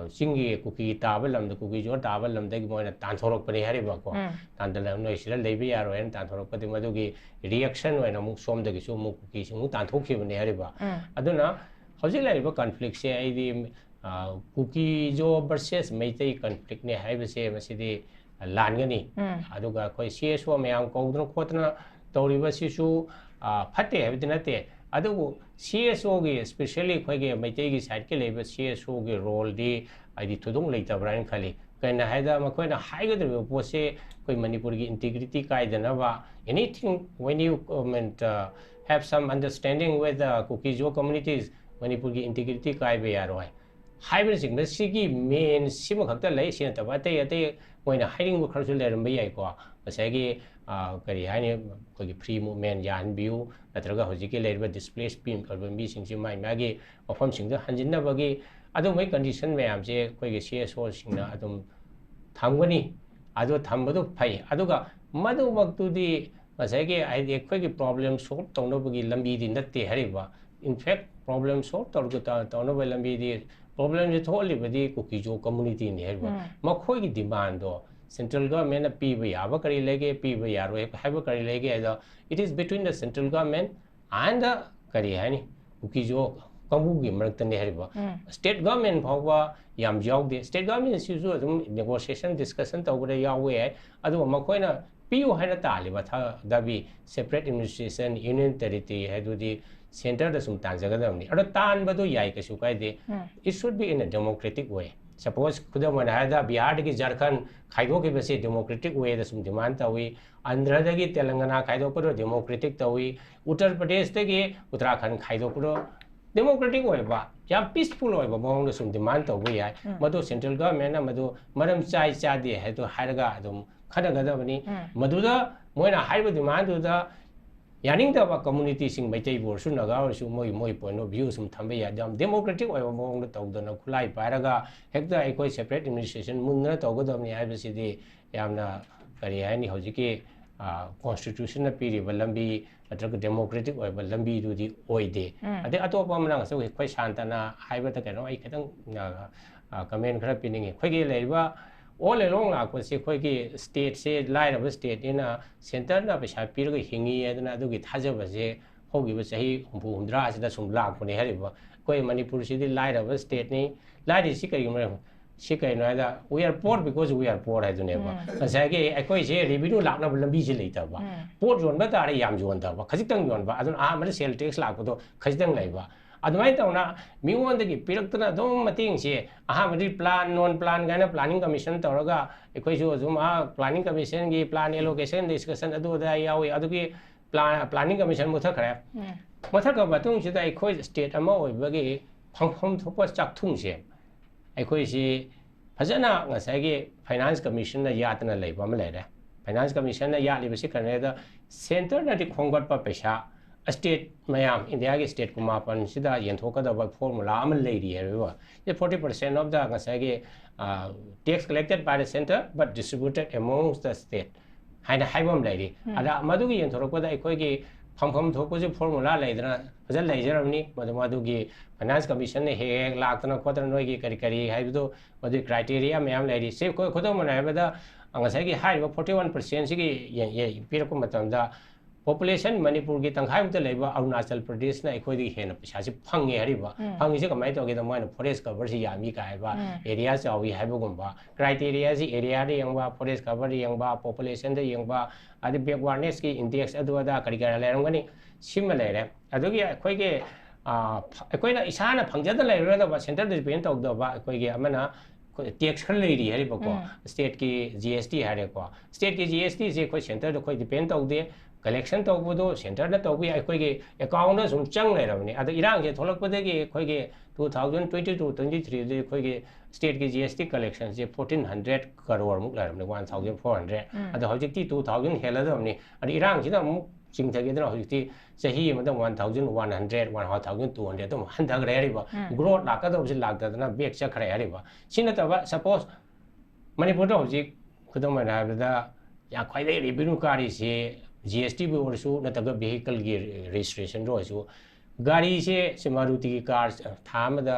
Speaker 4: singi kuki tabalam da kuki jo tabalam da gi moi na tanthorok pani hariba ko tandalam no isira leibi yaro en tanthorok pati madugi reaction wa na muk som da gi su muk kuki singu tanthokhi bani hariba aduna hojik lariba conflict se aidi kuki jo versus maitai conflict ne haibase masidi langani aduga koi CSO mayam kaudna khotna tawriba sisu phate habdinate adugo CSO gi especially khoi ge maitai gi side ke leba CSO gi role di aidi thudung leita brain khali kaina haida makoi na haigadri pose koi Manipur gi integrity kaidana ba anything when you have some understanding with the Kuki-Jo communities Manipur gi integrity kai be yaroi hybrid sing sigi main sima khakta lai sin ta ba te ate moina hiring bu kharsul leram be yai ko asagi kari hani ko gi free movement yan biu natraga hojiki lerba displaced pin karban bi sing mai magi ofam sing da hanjin na bagi adu mai condition mayam je ko gi CSO sing na adum thamgani adu thambadu phai aduga madu maktu di asagi ai ko gi problem solve tawno bagi lambi di natte hariba in fact problem solve torguta tawno ba lambi di problem je tholi badi Kuki-Jo community ni heriba makhoi gi demand do central government na pi ba yaba kari lege pi ba yaro haba kari lege it is between the central government and the kari hani Kuki-Jo kamu gi marakta ni heriba state government bhawa yam jawde state government is usually negotiation discussion tawra yawe adu makhoi na piu haina taliba tha dabi separate administration union territory hadudi center da sum tanjagadamni ado tan badu yai ka sukai de it should be in a democratic way suppose kudam wana hada Bihar dagi Jharkhand khaido ke base democratic way da sum demand tawi Andhra dagi Telangana khaido puro democratic tawi Uttar Pradesh dagi Uttarakhand khaido puro democratic way ba yam peaceful way ba mong da sum demand tawi ya madu central government na madu maram chai cha de hai to haraga adum khada gada bani madu da moina haiba demand da yaning da community sing maitai bor su naga su moi point of view sum thambe ya jam democratic way mong da tawda na khulai paraga hekta ekoi separate administration mun na tawga ni hai basi de yamna kari hai ni hojiki constitution na piri balambi atraga democratic way balambi du di oide ade atopa mana so khoi shantana haiba ta kano ai khatang comment khara piningi khoi ge leiba all along la ko se khoi ge state se lai ra state ina center na pesa pir ge hingi adana adu gi thaja ba je hogi ba sahi humpu humdra asida sum lak ko ne hariba koi manipur si di lai ra state ni lai ri si kai gi Sikai no ada we are poor because we are poor I don't know. Saya ke ekoi se revenue lak na lambi se leita ba. Poor jon ba ta re yam jon ta ba. Khajitang jon ba adun mara sale tax lak ko to khajitang lai ba. Adumai ta na mi won da gi pirak na dom mating se mari plan non plan ga na planning commission ta raga ekoi su zum planning commission gi plan allocation discussion adu da yawi adu gi planning commission mutha khare. Mutha ka batung se da ekoi state ama oi ba gi phang thopa chak thung se ekoi si phajana ngasai finance commission na yatna leiba ma leire finance commission na yali basi karne da center na di khongat pa paisa state mayam india ge state kuma pan sida yenthoka da formula am leiri herwa 40% of the ngasai tax collected by the center but distributed amongst the state haina haibam leiri ada madu ge yenthorok da ekoi ge pham thopo je formula leidra phajal leijaramni madu ge finance commission ne he laktana khotana noi gi kari haibu madu criteria mayam leiri se ko khodam mana bada angasai gi high 41% sigi ye pirako matamda population manipur gi tanghai mta leiba arunachal pradesh na ekoi di hena pisa si phange hariba phangi se kamai to ge da moina forest cover si yami ka haiba area chawi haibu gumba criteria si area de yangba forest cover yangba population de yangba adi backwardness ki index adu ada kari kari leramgani sim leire adu gi ekoi ge ekoi na isana phangjada leira da ba center depend tawda da ba ekoi ge amana tax khar leiri hariba ko state ki gst hare ko state ki gst se ekoi center da koi depend tawde collection tawbudo center na tawbi ekoi ge account na sum chang leramni adu irang je tholak pade ge ekoi ge 2022 23 de ekoi ge state ki gst collection je 1400 crore muk leramni 1400 adu hojikti 2000 heladamni adu irang jida muk chingthage da hojikti sahi amada 1100 1200 dum handagre hariba growth lakada obje lakdadana back chakhare hariba sina taba suppose manipur da hojik khudam na habda ya khwai dai revenue kari se GST भी और सु न तक vehicle की registration रो सु गाड़ी से मारुति की कार था में दा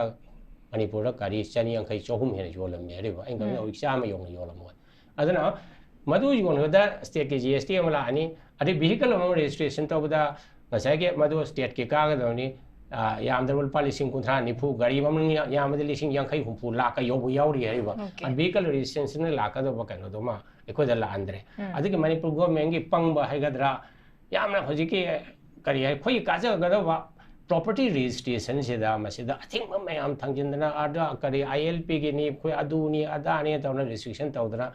Speaker 4: मणिपुर का गाड़ी चनी अंक चौहुम है जो लम है रे बा इंग में इक्सा में योंग यो लम अदना मधु योंग दा स्टेट के GST अमला अनि अदि vehicle अम registration तो बदा ngasa के मधु स्टेट के का गदनी याम दरवल पालिसिंग कुंथरा निफु गाड़ी ममन याम दे लिसिंग यांखै हुंफु लाक योबु यावरी है बा vehicle registration लाक दो बकनो दो मा एकोदा ला अंदरे अदिके मणिपुर गवर्नमेंट की पंगबा हैगदरा यामना हजिके करी है खोई काजा गदबा प्रॉपर्टी रजिस्ट्रेशन से दा मसिदा अथिंग मयाम थंजिंदना आदा करी ILP की नि खोई अदुनी अदानी तौना रिस्ट्रिक्शन तौदरा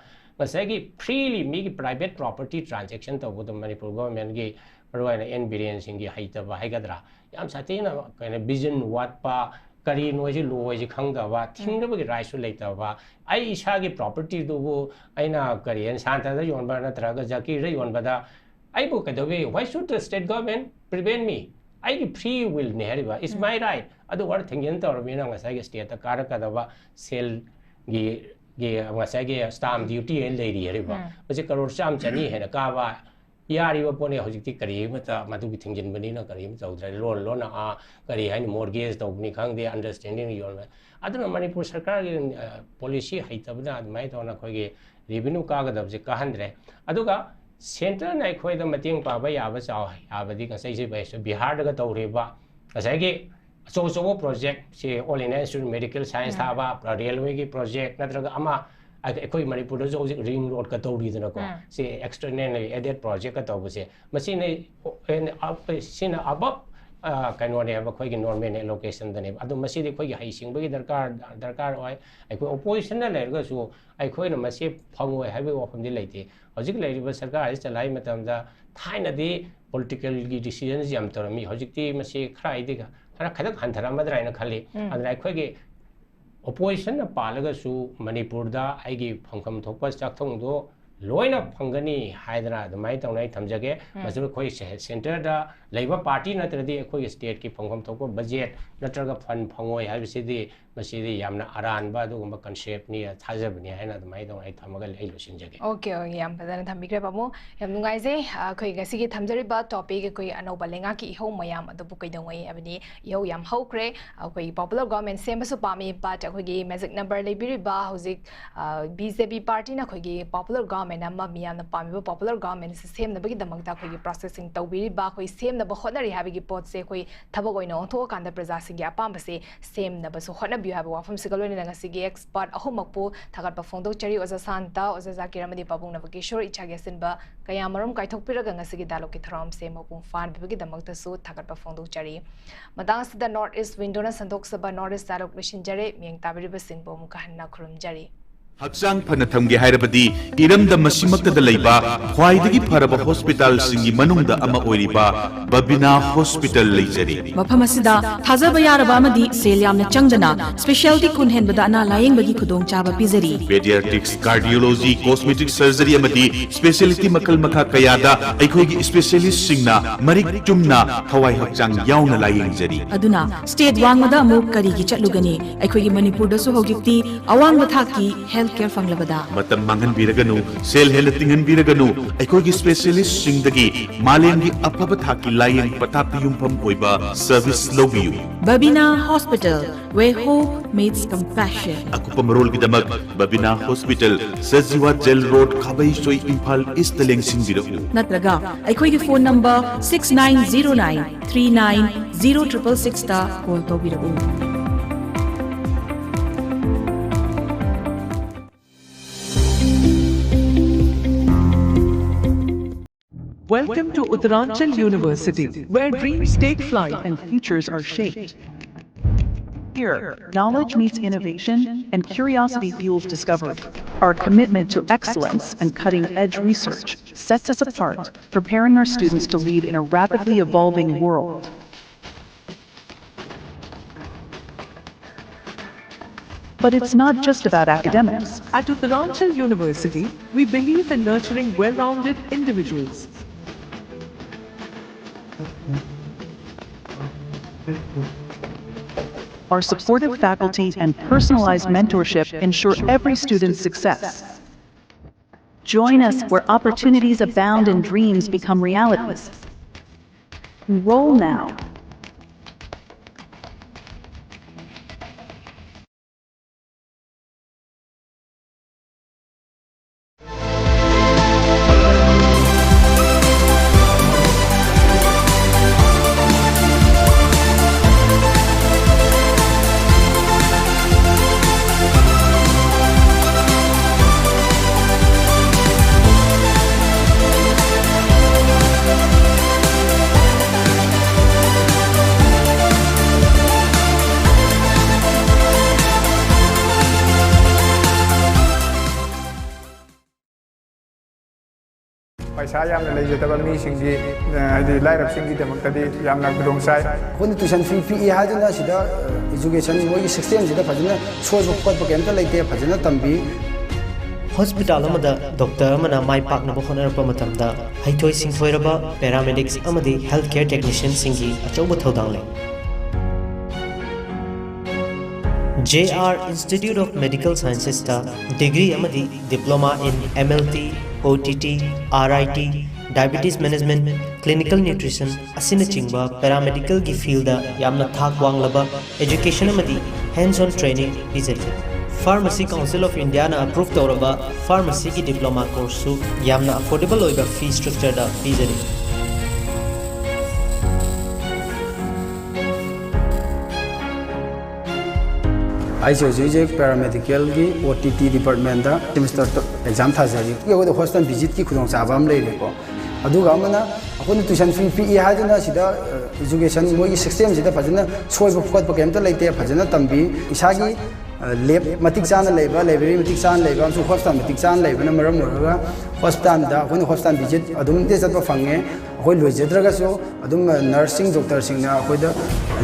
Speaker 4: मसेगी फ्रीली मी की प्राइवेट प्रॉपर्टी ट्रांजैक्शन तौबो द मणिपुर गवर्नमेंट की परवाइना एन बिरेन सिंह की हैतबा हैगदरा याम साथीना कने विजन वाटपा करी नोजी लोजी खंगदबा थिंगदबगी राइट्स लेतबा आई इसा की प्रॉपर्टी दुबो आइना करियन शांता द योनबा नत्रगा जाकीर द योनबदा आई बो कदबे why should the state government prevent me आई की फ्री विल ने हरिबा इट्स माय राइट अदु वर थिंगन तौरबिना ngasai स्टेट ता कारकदबा सेल गी ngasai स्टाम्प ड्यूटी एन लेरी हरिबा बजे करोड़ चाम चनी है काबा यारिबा पोने हजिकति करी मता मदुगी थिंजन बनिना करी म चौद्रा लोन लोन करी हाइन मॉर्गेज तौबनी खंगदे अंडरस्टैंडिंग योन अदुना मणिपुर सरकार की पॉलिसी हैतबना अदमाय तोना खोगे रेवेन्यू कागदबजे काहंद्रे अदुगा सेंटर ना खोय द मतेंग पाबा याबा चाव याबदी कसै से बैस बिहार दगा तौरेबा कसैगे अचो प्रोजेक्ट से all India institute medical science थाबा रेलवे की प्रोजेक्ट नत्रगा अमा अखोई मणिपुर जो रिंग रोड का तौरीदना को से एक्सटर्नल एडेड प्रोजेक्ट का तौबसे मसिने अब ꯀꯩꯅꯣꯅꯦ ꯍꯥꯏꯕ ꯑꯩꯈꯣꯏꯒꯤ ꯅꯣꯔꯃꯦꯜ ꯑꯦꯂꯣꯀꯦꯁꯟꯗꯅꯦꯕ ꯑꯗꯨ ꯃꯁꯤꯗꯤ ꯑꯩꯈꯣꯏꯒꯤ ꯍꯩꯁꯤꯡꯕꯒꯤ ꯗꯔꯀꯥꯔ ꯑꯣꯏ ꯑꯩꯈꯣꯏ ꯑꯣꯄꯣꯖꯤꯁꯟꯗ ꯂꯩꯔꯒꯁꯨ ꯑꯩꯈꯣꯏꯅ ꯃꯁꯤ ꯐꯪꯉꯣꯏ ꯍꯥꯏꯕꯒꯤ ꯋꯥꯐꯝꯗꯤ ꯂꯩꯇꯦ ꯍꯧꯖꯤꯛ ꯂꯩꯔꯤꯕ ꯁꯔꯀꯥꯔꯁꯤ ꯆꯂꯥꯏ ꯃꯇꯝꯗ ꯊꯥꯏꯅꯗꯤ ꯄꯣꯂꯤꯇꯤꯀꯦꯜꯒꯤ ꯗꯤꯁꯤꯖꯟꯁꯤ ꯌꯥꯝ ꯇꯧꯔꯝꯃꯤ ꯍꯧꯖꯤꯛꯇꯤ ꯃꯁꯤ ꯈꯔ ꯍꯟꯊꯔꯝꯃꯗ꯭ꯔꯥ ꯍꯥꯏꯅ ꯈꯜꯂꯤ ꯑꯗꯨꯅ ꯑꯩꯈꯣꯏꯒꯤ ꯑꯣꯄꯣꯖꯤꯁꯟꯅ ꯄꯥꯜꯂꯒꯁꯨ ꯃꯅꯤꯄꯨꯔꯗ ꯑꯩꯒꯤ ꯐꯪꯐꯝ ꯊꯣꯛꯄ ꯆꯥꯛꯊꯣꯡꯗꯣ ꯂꯣꯏꯅ ꯐꯪꯒꯅꯤ ꯍꯥꯏꯗꯅ ꯑꯗꯨꯃꯥꯏꯅ ꯇꯧꯅ ꯑꯩ ꯊꯝꯖꯒꯦ ꯃꯁꯤ ꯑꯩꯈꯣꯏ ꯁꯦꯟꯇꯔꯗ ꯂꯩꯕ ꯄꯥꯔꯇꯤ ꯅꯠꯇ꯭ꯔꯗꯤ ꯑꯩꯈꯣꯏꯒꯤ ꯁ꯭ꯇꯦꯠꯀꯤ ꯐꯪꯐꯝ ꯊꯣꯛꯄ ꯕꯖꯦꯠ ꯅꯠꯇ꯭ꯔꯒ ꯐꯟ ꯐꯪꯉꯣꯏ ꯍꯥꯏꯕꯁꯤꯗꯤ ꯃꯁꯤꯗꯤ ꯌꯥꯝꯅ ꯑꯔꯥꯟꯕ ꯑꯗꯨꯒꯨꯝꯕ ꯀꯟꯁꯦꯞꯅꯤ ꯊꯥꯖꯕꯅꯤ ꯍꯥꯏꯅ ꯑꯗꯨꯃꯥꯏꯅ ꯇꯧꯅ ꯑꯩ ꯊꯝꯃꯒ ꯑꯩ ꯂꯣꯏꯁꯤꯟꯖꯒꯦ
Speaker 1: ꯑꯣꯀꯦ ꯌꯥꯝ ꯐꯖꯅ ꯊꯝꯕꯤꯈ꯭ꯔꯦ ꯄꯥꯕꯨꯡ ꯌꯥꯝ ꯅꯨꯡꯉꯥꯏꯖꯩ ꯑꯩꯈꯣꯏ ꯉꯁꯤꯒꯤ ꯊꯝꯖꯔꯤꯕ ꯇꯣꯄꯤꯛ ꯑꯩꯈꯣꯏ ꯑꯅꯧꯕ ꯂꯩꯉꯥꯛꯀꯤ ꯏꯍꯧ ꯃꯌꯥꯝ ꯑꯗꯨꯕꯨ ꯀꯩꯗꯧꯉꯩ ꯍꯥꯏꯕꯅꯤ ꯏꯍꯧ ꯌꯥꯝ ꯍꯧꯈ꯭ꯔꯦ ꯑꯩꯈꯣꯏ ꯄꯣꯄꯨꯂꯔ ꯒꯣꯚꯔꯟꯃꯦꯟꯠ ꯁꯦꯝꯕꯁꯨ ꯄꯥꯝꯃꯤ ꯕꯠ ꯑꯩꯈꯣꯏꯒꯤ ꯃꯦꯖꯤꯛ ꯅꯝꯕꯔ ꯂꯩꯕꯤꯔꯤꯕ ꯍꯧꯖꯤꯛ BJP ꯄꯥꯔꯇꯤꯅ ꯑꯩꯈꯣꯏꯒꯤ ꯄꯣꯄꯨꯂꯔ ꯒꯣꯚꯔꯟꯃꯦꯟꯠ ꯑꯃ ꯃꯤꯌꯥꯝꯅ ꯄꯥꯝꯃꯤꯕ ꯄꯣꯄꯨꯂꯔ ꯒꯣꯚꯔꯟꯃꯦꯟꯠꯁꯤ ꯁꯦꯝꯅꯕꯒꯤꯗꯃꯛꯇ ꯑꯩꯈꯣꯏꯒꯤ ꯄ꯭ꯔꯣꯁꯦꯁꯤꯡ ꯇꯧꯕꯤꯔꯤꯕ ꯑꯩꯈꯣꯏ ꯁꯦꯝꯅꯕ ꯍꯣꯠꯅꯔꯤ ꯍꯥꯏꯕꯒꯤ ꯄꯣꯠꯁꯦ ꯑꯩꯈꯣꯏ ꯊꯕꯛ ꯑꯣꯏꯅ ꯑꯣꯟꯊꯣꯛꯑꯀꯥꯟꯗ ꯄ꯭ꯔꯖꯥꯁꯤꯡꯒꯤ ꯑꯄꯥꯝꯕꯁꯦ ꯁꯦꯝꯅꯕꯁꯨ ꯍꯣꯠꯅꯕꯤꯌꯨ ꯍꯥꯏꯕ ꯋꯥꯐꯝꯁꯤꯒ ꯂꯣꯏꯅꯅ ꯉꯁꯤꯒꯤ ꯑꯦꯛꯁꯄꯔꯠ ꯑꯍꯨꯝꯃꯛꯄꯨ ꯊꯥꯒꯠꯄ ꯐꯣꯡꯗꯣꯛꯆꯔꯤ ꯑꯣꯖꯥ ꯁꯥꯟꯇ ꯑꯣꯖꯥ ꯖꯥꯀꯤꯔ ꯑꯃꯗꯤ ꯄꯥꯕꯨꯡ ꯅꯕꯀꯤꯁꯣꯔ ꯏꯆꯥꯒꯤ ꯑꯁꯤꯟꯕ ꯀꯌꯥꯃꯔꯨꯝ ꯀꯥꯏꯊꯣꯛꯄꯤꯔꯒ ꯉꯁꯤꯒꯤ ꯗꯥꯏꯂꯣꯒꯀꯤ ꯊꯧꯔꯝꯁꯦ ꯃꯄꯨꯡ ꯐꯥꯍꯟꯕꯤꯕꯒꯤꯗꯃꯛꯇꯁꯨ ꯊꯥꯒꯠꯄ ꯐꯣꯡꯗꯣꯛꯆꯔꯤ ꯃꯇꯥꯡ ꯑꯁꯤꯗ ꯅꯣꯔꯠ ꯏꯁ ꯋꯤꯟꯗꯣꯅ ꯁꯟꯗꯣꯛꯆꯕ ꯅꯣꯔꯠ ꯏꯁ ꯗꯥꯏꯂꯣꯒ ꯂꯣꯏꯁꯤꯟꯖꯔꯦ ꯃꯤꯌꯦꯡ ꯇꯥꯕꯤꯔꯤꯕꯁꯤꯡꯕꯨ ꯑꯃꯨꯛꯀ ꯍꯟꯅ ꯈꯨꯔꯨꯝꯖꯔꯤ
Speaker 5: ꯍꯛꯆꯥꯡ ꯐꯅ ꯊꯝꯒꯦ ꯍꯥꯏꯔꯕꯗꯤ ꯏꯔꯝꯗꯝ ꯃꯁꯤꯃꯛꯇꯗ ꯂꯩꯕ ꯈ꯭ꯋꯥꯏꯗꯒꯤ ꯐꯔꯕ ꯍꯣꯁꯄꯤꯇꯥꯜꯁꯤꯡꯒꯤ ꯃꯅꯨꯡꯗ ꯑꯃ ꯑꯣꯏꯔꯤꯕ ꯕꯕꯤꯅꯥ ꯍꯣꯁꯄꯤꯇꯥꯜ ꯂꯩꯖꯔꯤ
Speaker 6: ꯃꯐꯝ ꯑꯁꯤꯗ ꯊꯥꯖꯕ ꯌꯥꯔꯕ ꯑꯃꯗꯤ ꯁꯦꯜ ꯌꯥꯝꯅ ꯆꯪꯗꯅ ꯁ꯭ꯄꯦꯁꯤꯌꯦꯜꯇꯤ ꯀꯨꯟ ꯍꯦꯟꯕꯗ ꯑꯅꯥ ꯂꯥꯌꯦꯡꯕꯒꯤ ꯈꯨꯗꯣꯡꯆꯥꯕ ꯄꯤꯖꯔꯤ
Speaker 5: ꯄꯦꯗꯤꯌꯥꯇ꯭ꯔꯤꯛꯁ ꯀꯥꯔꯗꯤꯑꯣꯂꯣꯖꯤ ꯀꯣꯁꯃꯦꯇꯤꯛ ꯁꯔꯖꯔꯤ ꯑꯃꯗꯤ ꯁ꯭ꯄꯦꯁꯤꯌꯦꯂꯤꯇꯤ ꯃꯈꯜ ꯃꯈꯥ ꯀꯌꯥꯗ ꯑꯩꯈꯣꯏꯒꯤ ꯁ꯭ꯄꯦꯁꯤꯌꯦꯂꯤꯁꯠꯁꯤꯡꯅ ꯃꯔꯤꯛ ꯆꯨꯝꯅ ꯊꯋꯥꯏ ꯍꯛꯆꯥꯡ ꯌꯥꯎꯅ ꯂꯥꯌꯦꯡꯖꯔꯤ
Speaker 6: ꯑꯗꯨꯅ ꯁ꯭ꯇꯦꯠ ꯋꯥꯡꯃꯗ ꯑꯃꯨꯛ ꯀꯔꯤꯒꯤ ꯆꯠꯂꯨꯒꯅꯤ ꯑꯩꯈꯣꯏꯒꯤ ꯃꯅꯤꯄꯨꯔꯗꯁꯨ ꯍꯧꯖꯤꯛꯇꯤ ꯑꯋꯥꯡꯕ ꯊꯥꯛꯀꯤ ꯍꯦꯜꯊ ꯀꯦꯌꯔ ꯐꯪꯂꯕꯗ
Speaker 5: ꯃꯇꯝ ꯃꯥꯡꯍꯟꯕꯤꯔꯒꯅꯨ ꯁꯦꯜ ꯍꯦꯟꯅ ꯇꯤꯡꯍꯟꯕꯤꯔꯒꯅꯨ ꯑꯩꯈꯣꯏꯒꯤ ꯁ꯭ꯄꯦꯁꯤꯌꯦꯂꯤꯁꯠꯁꯤꯡꯗꯒꯤ ꯃꯥꯂꯦꯝꯒꯤ ꯑꯐꯕ ꯊꯥꯛꯀꯤ ꯂꯥꯌꯦꯡ ꯄꯊꯥꯞꯇ ꯌꯨꯝꯐꯝ ꯑꯣꯏꯕ ꯁꯔꯚꯤꯁ ꯂꯧꯕꯤꯌꯨ
Speaker 6: Babina Hospital, where hope meets compassion.
Speaker 5: ꯑꯀꯨꯞꯄ ꯃꯔꯣꯜꯒꯤꯗꯃꯛ ꯕꯕꯤꯅꯥ ꯍꯣꯁꯄꯤꯇꯥꯜ ꯁꯖꯤꯋꯥ ꯖꯦꯜ ꯔꯣꯗ ꯈꯥꯕꯩ ꯁꯣꯏ ꯏꯝꯐꯥꯜ ꯏꯁꯇ ꯂꯦꯡꯁꯤꯟꯕꯤꯔꯛꯎ
Speaker 6: ꯅꯠꯇ꯭ꯔꯒ ꯑꯩꯈꯣꯏꯒꯤ ꯐꯣꯟ ꯅꯝꯕꯔ 6909390666 ꯇ call ꯇꯧꯕꯤꯔꯛꯎ
Speaker 7: Welcome to Uttaranchal University, where dreams take flight and futures are shaped. Here, knowledge meets innovation and curiosity fuels discovery. Our commitment to excellence and cutting-edge research sets us apart, preparing our students to lead in a rapidly evolving world. But it's not just about academics.
Speaker 8: At Uttaranchal University, we believe in nurturing well-rounded individuals.
Speaker 7: Our supportive faculty and personalized mentorship ensure every student's success.
Speaker 9: Join us where opportunities abound and dreams become realities. Enroll now.
Speaker 10: पैसा यामना लेजतबा मीसिंगी हाइदि लाइरबसिंगीदमक्तदि यामना खुदोंसाइ
Speaker 11: अखोइना tuition fee P हाइदना सिदा education मोगी system सिदा फजना सोज खत केमता लेते फजना तंबी
Speaker 12: hospital अमदा doctor अमना माइ पाकनब होनरप मतमदा हाइथोइ सिंथोइरबा paramedics अमदि health care technician सिंगी अचौब थौदांग ले JR Institute of Medical Sciences ta degree amadi diploma in MLT, OTT, RIT, diabetes management, clinical nutrition asina chingba paramedical gi field da yamna thak wanglaba education amadi hands on training pizari Pharmacy Council of India na approve tawraba pharmacy gi diploma course su yamna affordable oiba fee structure da pizari
Speaker 11: आईजे paramedical की OTT department semester exam थाजरी hostel visit की खुदोंचाबा लेको ꯑꯩꯈꯣꯏꯅ tuition fee ꯄꯤꯛꯏ ꯍꯥꯏꯗꯨꯅ ꯁꯤꯗ education ꯃꯣꯏꯒꯤ ꯁꯤꯁꯇꯦꯝꯁꯤꯗ ꯐꯖꯅ ꯁꯣꯏꯕ ꯈꯣꯠꯄ ꯀꯩꯝꯇ ꯂꯩꯇꯦ ꯐꯖꯅ ꯇꯝꯕꯤ ꯏꯁꯥꯒꯤ ꯂꯦꯕ ꯃꯇꯤꯛ ꯆꯥꯅ ꯂꯩꯕ ꯂꯥꯏꯕ꯭ꯔꯦꯔꯤ ꯃꯇꯤꯛ ꯆꯥꯅ ꯂꯩꯕ ꯑꯃꯁꯨꯡ ꯍꯣꯁꯄꯤꯇꯥꯜ ꯃꯇꯤꯛ ꯆꯥꯅ ꯂꯩꯕꯅ ꯃꯔꯝ ꯑꯣꯏꯔꯒ ꯍꯣꯁꯄꯤꯇꯥꯜꯗ ꯑꯩꯈꯣꯏꯅ ꯍꯣꯁꯄꯤꯇꯥꯜ ꯚꯤꯖꯤꯠ ꯑꯗꯨꯝꯗꯤ ꯆꯠꯄ ꯐꯪꯉꯦ ꯑꯩꯈꯣꯏ ꯂꯣꯏꯖꯗ꯭ꯔꯒꯁꯨ ꯑꯗꯨꯝ ꯅꯔꯁꯁꯤꯡ ꯗꯣꯛꯇꯔꯁꯤꯡꯅ ꯑꯩꯈꯣꯏꯗ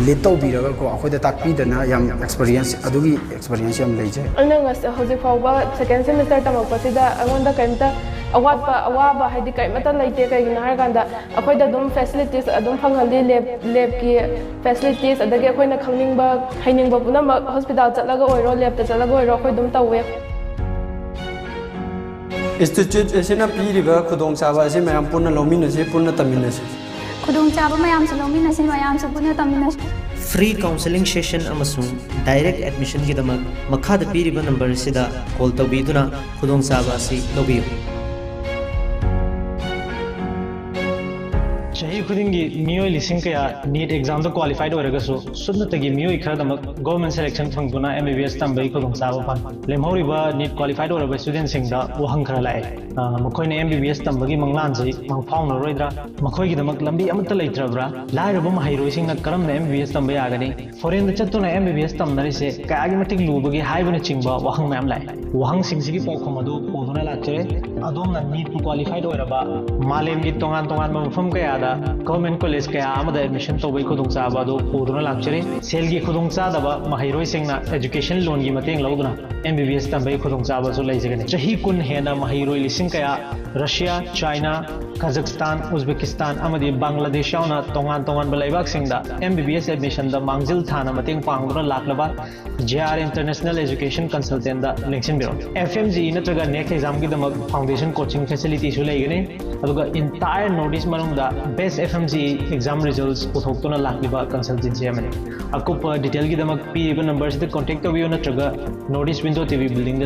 Speaker 11: ꯂꯤꯗ ꯇꯧꯕꯤꯔꯒꯀꯣ ꯑꯩꯈꯣꯏꯗ ꯇꯥꯛꯄꯤꯗꯅ ꯌꯥꯝ ꯑꯦꯛꯁꯄꯤꯔꯤꯌꯦꯟꯁ ꯑꯗꯨꯒꯤ ꯑꯦꯛꯁꯄꯤꯔꯤꯌꯦꯟꯁ ꯌꯥꯝ ꯂꯩꯖꯩ
Speaker 13: ꯑꯩꯅ ꯍꯧꯖꯤꯛ ꯐꯥꯎꯕ ꯁꯦꯀꯦꯟ ꯁꯦꯃꯤꯁꯇꯔ ꯇꯝꯃꯛꯄꯁꯤꯗ ꯑꯩꯉꯣꯟꯗ ꯀꯩꯝꯇ ꯑꯋꯥꯕ ꯍꯥꯏꯗꯤ ꯀꯩꯃꯇ ꯂꯩꯇꯦ ꯀꯩꯒꯤꯅꯣ ꯍꯥꯏꯔꯀꯥꯟꯗ ꯑꯩꯈꯣꯏꯗ ꯑꯗꯨꯝ ꯐꯦꯁꯤꯂꯤꯇꯤꯁ ꯑꯗꯨꯝ ꯐꯪꯍꯜꯂꯤ ꯂꯦꯕꯀꯤ ꯐꯦꯁꯤꯂꯤꯇꯤꯁ ꯑꯗꯒꯤ ꯑꯩꯈꯣꯏꯅ ꯈꯪꯅꯤꯡꯕ ꯍꯩꯅꯤꯡꯕ ꯄꯨꯝꯅꯃꯛ ꯍꯣꯁꯄꯤꯇꯥꯜ ꯆꯠꯂꯒ ꯑꯣꯏꯔꯣ ꯂꯦꯕꯇ ꯆꯠꯂꯒ ꯑꯣꯏꯔꯣ ꯑꯩꯈꯣꯏ ꯑꯗꯨꯝ ꯇꯧꯋꯦ
Speaker 14: इंस्टीट्यूट असिना पीरिबा खुदोंचाबा असे मयाम पुन्ना लौमिनसे पुन्ना तमिनसे
Speaker 15: खुदोंचाबा मयाम से लौमिनसे मयाम से पुन्ना तमिनसे
Speaker 12: फ्री काउंसलिंग सेशन अमसुंग डायरेक्ट एडमिशन की दमक मखाद पीरिबा नंबर सिदा कॉल तौबीदुना खुदोंचाबा से लौबियो
Speaker 16: चाहे खुदिंगी मियोय लिसिंग कया नीट एग्जाम तो क्वालिफाइड होरगसु सुन्नतगी मियोय खरदमक गवर्नमेंट सिलेक्शन फंगुना एमबीबीएस तंबई खुदोंचाबा फन लेमहौरिबा नीट क्वालिफाइड होरबा स्टूडेंट सिंगदा वहंग खरा लाए मखोयने एमबीबीएस तंबगी मंगलान जै मंगफाउन रोइद्रा मखोयगी दमक लंबी अमत लेत्रब्रा लाइरबा महैरोय सिंगना करमना एमबीबीएस तंबा यागनी फॉरेन द चत्तुना एमबीबीएस तंबनरिसे कयागी मटिक लुबगी हाइबना चिंगबा वहंग मैम लाए वहंग सिंगसिगी पाउखम अदु पोदुना लाचरे अदोमना नीट क्वालिफाइड होरबा मालेमगी तोंगान तोंगान मफम कयादा गवर्नमेंट कॉलेज कया आमदा एडमिशन तौबई खुदोंचाबा दो पोदुना लाचरे सेलगी खुदोंचादबा महैरोय सिंगना एजुकेशन लोन की मतेंग लौदुना एमबीबीएस तंबई खुदोंचाबा जो लैजगने चही कुन हेना महैरोय लिसिंग कया रशिया चाइना कजाकिस्तान उज्बेकिस्तान अमदी बांग्लादेश यावना तोंगान तोंगान बलाइबाक सिंगदा एमबीबीएस एडमिशन दा मांगजिल थाना मतेंग पांगदुना लाक्लबा जेआर इंटरनेशनल एजुकेशन कंसल्टेंट दा लिंक्सिन बिरो एफएमजी नत्रगा नेक्स्ट एग्जाम की दमक फाउंडेशन कोचिंग फैसिलिटी सु लेगने अदुगा इंटायर नॉर्थ ईस्ट मनुंगदा बेस्ट एफएमजी एग्जाम रिजल्ट्स पुथोक्तुना लाक्लिबा कंसल्टेंसी अमने अकुप डिटेल की दमक पीरिबा नंबर से कांटेक्ट तबियो नत्रगा North East window TV building